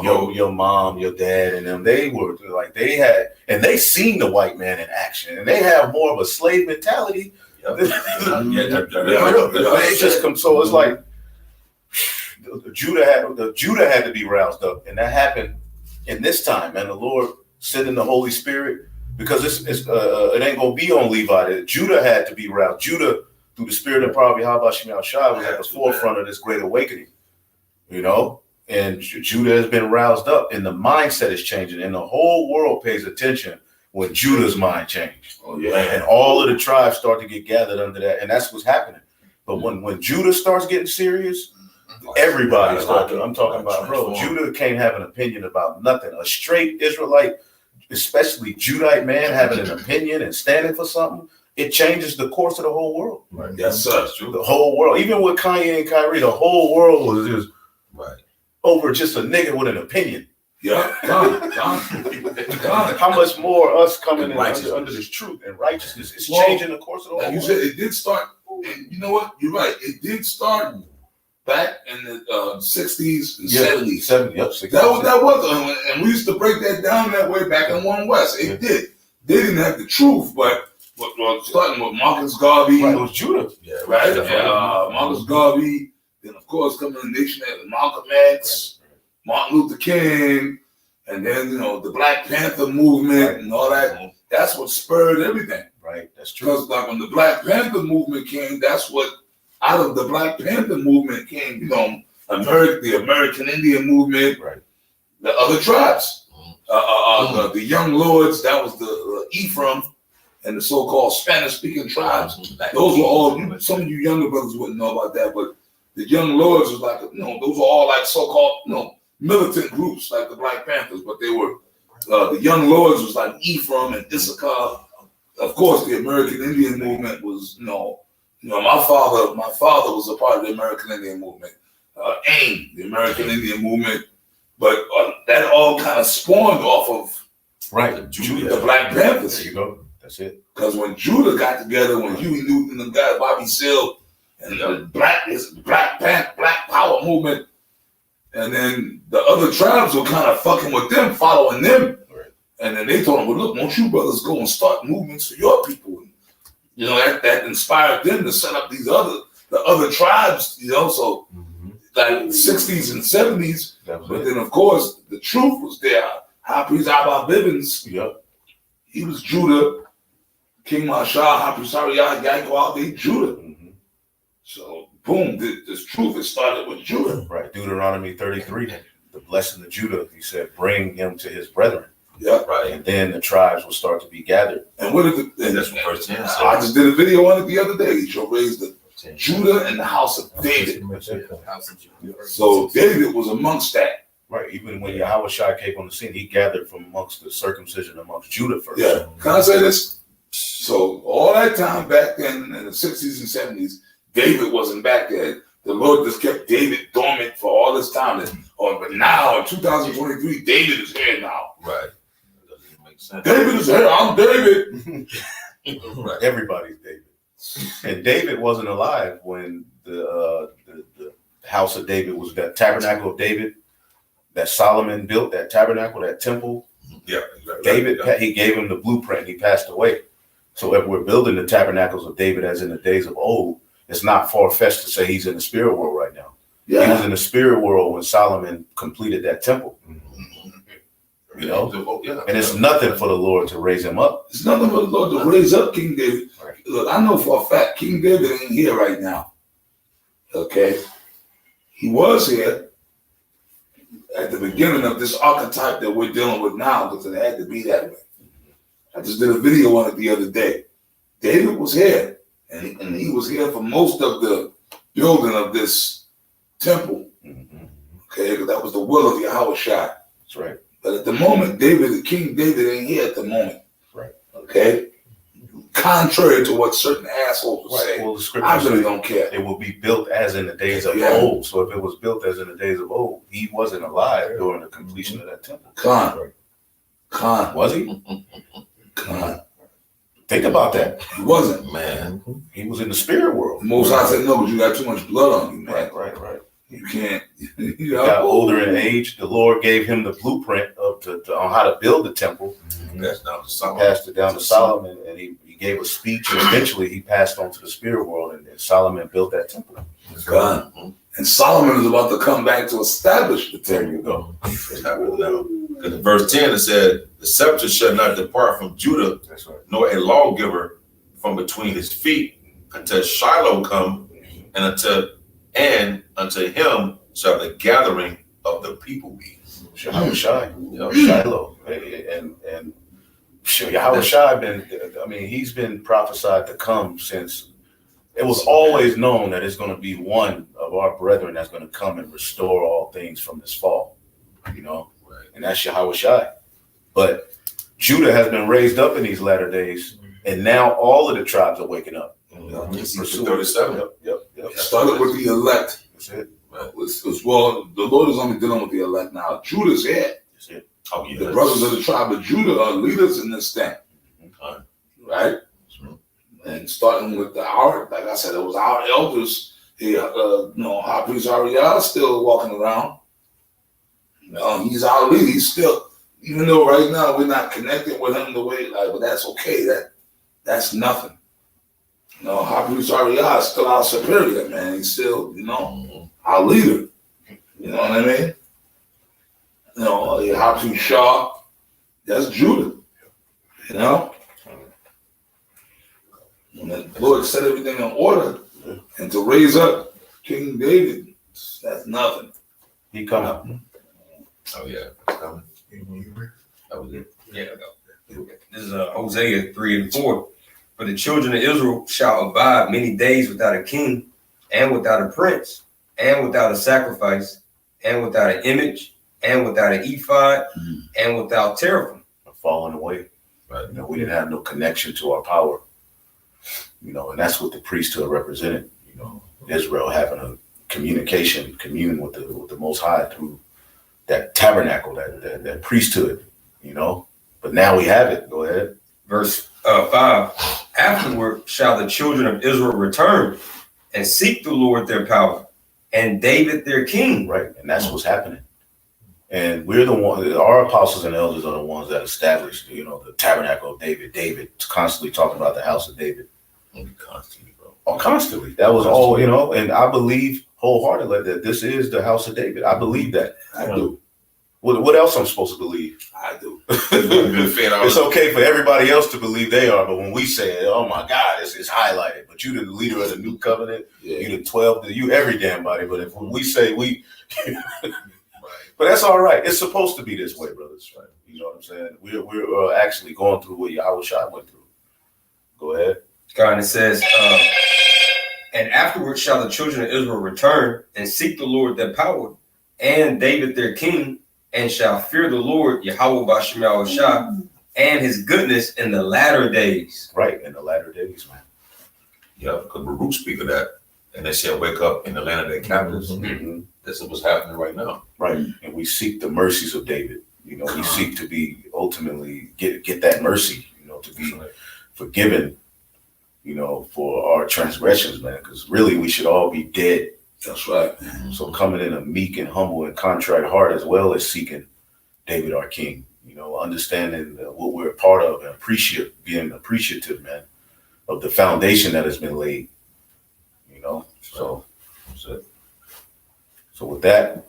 Your mom, your dad, and them, they were like, they seen the white man in action, and they have more of a slave mentality. They just come, so it's like, Judah had to be roused up, and that happened in this time. And the Lord sent in the Holy Spirit, because it ain't gonna be on Levi. Judah had to be roused. Judah, through the Spirit and power of Yahweh Shemel Shai, was at the forefront of this great awakening. And Judah has been roused up, and the mindset is changing, and the whole world pays attention when Judah's mind changed. Oh yeah, and all of the tribes start to get gathered under that, and that's what's happening. But when Judah starts getting serious, everybody's talking. I'm talking about, bro, Judah can't have an opinion about nothing. A straight Israelite, especially Judite man, having an opinion and standing for something, it changes the course of the whole world. Right. Yes, sir. The whole world, even with Kanye and Kyrie, the whole world was just over just a nigga with an opinion. Yeah, done. How much more us coming in Righteousness. under this truth and righteousness? It's Well, changing the course of the Like whole you world. said, it did start, and you know what? You're right. It did start back in the 60s and 70s. 70, yep, 60. That was, and we used to break that down that way back in One West. It did. They didn't have the truth, but starting with Marcus Garvey, Right, it was Judah. Yeah, right? Marcus Garvey, then of course coming to the nation at Malcolm X, Martin Luther King, and then the Black Panther movement and all that. That's what spurred everything. Right, that's true. Because like when the Black Panther movement came, that's what out of the Black Panther movement came, the American Indian movement, Right. the other tribes, the Young Lords, that was the Ephraim, and the so-called Spanish-speaking tribes. Those were all, some of you younger brothers wouldn't know about that, but the Young Lords was like, those were all like so-called, militant groups like the Black Panthers, but they were, the Young Lords was like Ephraim and Issachar. Of course, the American Indian movement was, my father was a part of the American Indian movement. AIM, the American Indian movement, but that all kind of spawned off of Right, the Black Panthers. There you go. That's it. Because when Judah got together, when Huey Newton and the guy Bobby Seale and the Black Power movement, and then the other tribes were kind of fucking with them, following them, Right. and then they told them, "Well, look, won't you brothers go and start movements for your people?" And, that inspired them to set up the other tribes. So like the 60s and 70s, That was but it. then of course the truth was there. High Priest Abba Bivens, Yep. he was Judah. King Marshall, High Priest Ariah, Yanko, they Judah. Mhm. So boom, this truth has started with Judah. Right. Deuteronomy 33, the blessing of Judah, he said, bring him to his brethren. Yeah. Right. And then the tribes will start to be gathered. And what did That's what verse 10 says. I just did a video on it the other day. He showed raised the Judah and the house of David. House of Judah. So David was amongst that. Right. Even when Yahweh Shai came on the scene, he gathered from amongst the circumcision amongst Judah first. Yeah. Can I say this? So all that time back then in the 60s and 70s, David wasn't back there. The Lord just kept David dormant for all this time. But now in 2023, David is here now. Right. Doesn't make sense. David is here. I'm David. Right. Everybody's David. And David wasn't alive when the house of David was that tabernacle of David that Solomon built, that tabernacle, that temple. Yeah. Right. David, Yeah. he gave him the blueprint. He passed away. So if we're building the tabernacles of David as in the days of old, it's not far-fetched to say he's in the spirit world right now. He was Yeah. in the spirit world when Solomon completed that temple. You know? Yeah. And it's nothing for the Lord to raise him up. It's nothing but the Lord to raise up King David. Right. Look, I know for a fact King David ain't here right now. Okay? He was here at the beginning of this archetype that we're dealing with now because it had to be that way. I just did a video on it the other day. David was here, and he was here for most of the building of this temple. Okay? Because that was the will of Yahweh Shai. That's right. But at the moment, King David ain't here at the moment. Right. Okay? Contrary to what certain assholes will say. Well, the scripture I really says don't care. it will be built as in the days of Yeah. old. So if it was built as in the days of old, he wasn't alive during the completion of that temple. Khan. Was he? Khan. Think about that. He wasn't. Man. He was in the spirit world. Most I said, no, but you got too much blood on you, man. Right. You can't. He got older in age. The Lord gave him the blueprint on how to build the temple. That's not the song. Passed it down to Solomon, and he gave a speech. And eventually, he passed on to the spirit world, and Solomon built that temple. Khan. And Solomon is about to come back to establish the There temple. you go. It's happening now. Because in verse 10 it said, the scepter shall not depart from Judah, That's right. nor a lawgiver from between his feet, until Shiloh come, and unto him shall the gathering of the people be. Yahweh Shai, Shiloh, and Yahweh Shai he's been prophesied to come since. It was always known that it's going to be one of our brethren that's going to come and restore all things from this fall, and that's Yahweh Shai. But Judah has been raised up in these latter days, and now all of the tribes are waking up. Ezekiel 37. Yep. It started with the elect. That's it. Well, the Lord is only dealing with the elect now. Judah's here. That's it. Oh yeah. The brothers of the tribe of Judah are leaders in this thing, Okay. right? And starting with like I said, it was our elders. High priest Ariel still walking around. He's our leader. He's still, even though right now we're not connected with him the way, but that's okay. That's nothing. High priest Ariel is still our superior, man. He's still, our leader. You know what I mean? High priest Shaw, that's Judah. When the Lord set everything in order and to raise up King David, that's nothing. He coming. Oh yeah. That's coming. That was it. Yeah. This is Hosea 3:4. For the children of Israel shall abide many days without a king, and without a prince, and without a sacrifice, and without an image, and without an ephod, and without teraphim. Falling away. Right. We didn't have no connection to our power. And that's what the priesthood represented. Israel having a commune with the Most High through that tabernacle, that priesthood. But now we have it. Go ahead. Verse 5. Afterward shall the children of Israel return and seek the Lord their power and David their king. Right, and that's what's happening. And we're the ones. Our apostles and elders are the ones that established, the tabernacle of David. David's constantly talking about the house of David. Constantly, bro. Oh, constantly. That was all, and I believe wholeheartedly that this is the house of David. I believe that. I do. What else I'm supposed to believe? I do. It's okay for everybody else to believe they are, but when we say it, oh my God, it's highlighted. But you the leader of the new covenant, you the 12, you every damn body. But if we say we, but that's all right. It's supposed to be this way, brothers. Right? You know what I'm saying? We're actually going through what Yahushua went through. Go ahead. God, it says, and afterward shall the children of Israel return and seek the Lord their power and David their king, and shall fear the Lord Yahweh B'Shem Yahushua and his goodness in the latter days. Right, in the latter days, man. Yeah, because Baruch speak of that, and they shall wake up in the land of their captives. This is what's happening right now. Right, and we seek the mercies of David. We seek to be ultimately get that mercy. To be forgiven. For our transgressions, man. Because really, we should all be dead. That's right. So coming in a meek and humble and contrite heart, as well as seeking David our King. Understanding what we're a part of and being appreciative, man, of the foundation that has been laid. So that's it. So with that,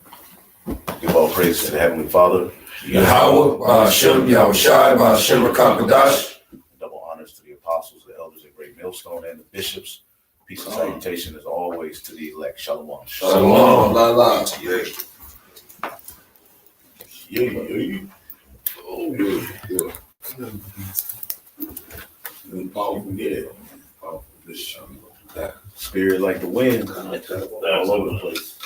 give all praise to the Heavenly Father. Yahweh, Ba'Shem, Yahushai, Ba'Shem, Rakakadash. Double honors to the apostles, the elders at Great Millstone, and the bishops. Peace and salutation as always to the elect. Shalom. Shalom. La la. Yeah. Oh, good. Powerful, yeah. Powerful. That Spirit like the wind, all over the place.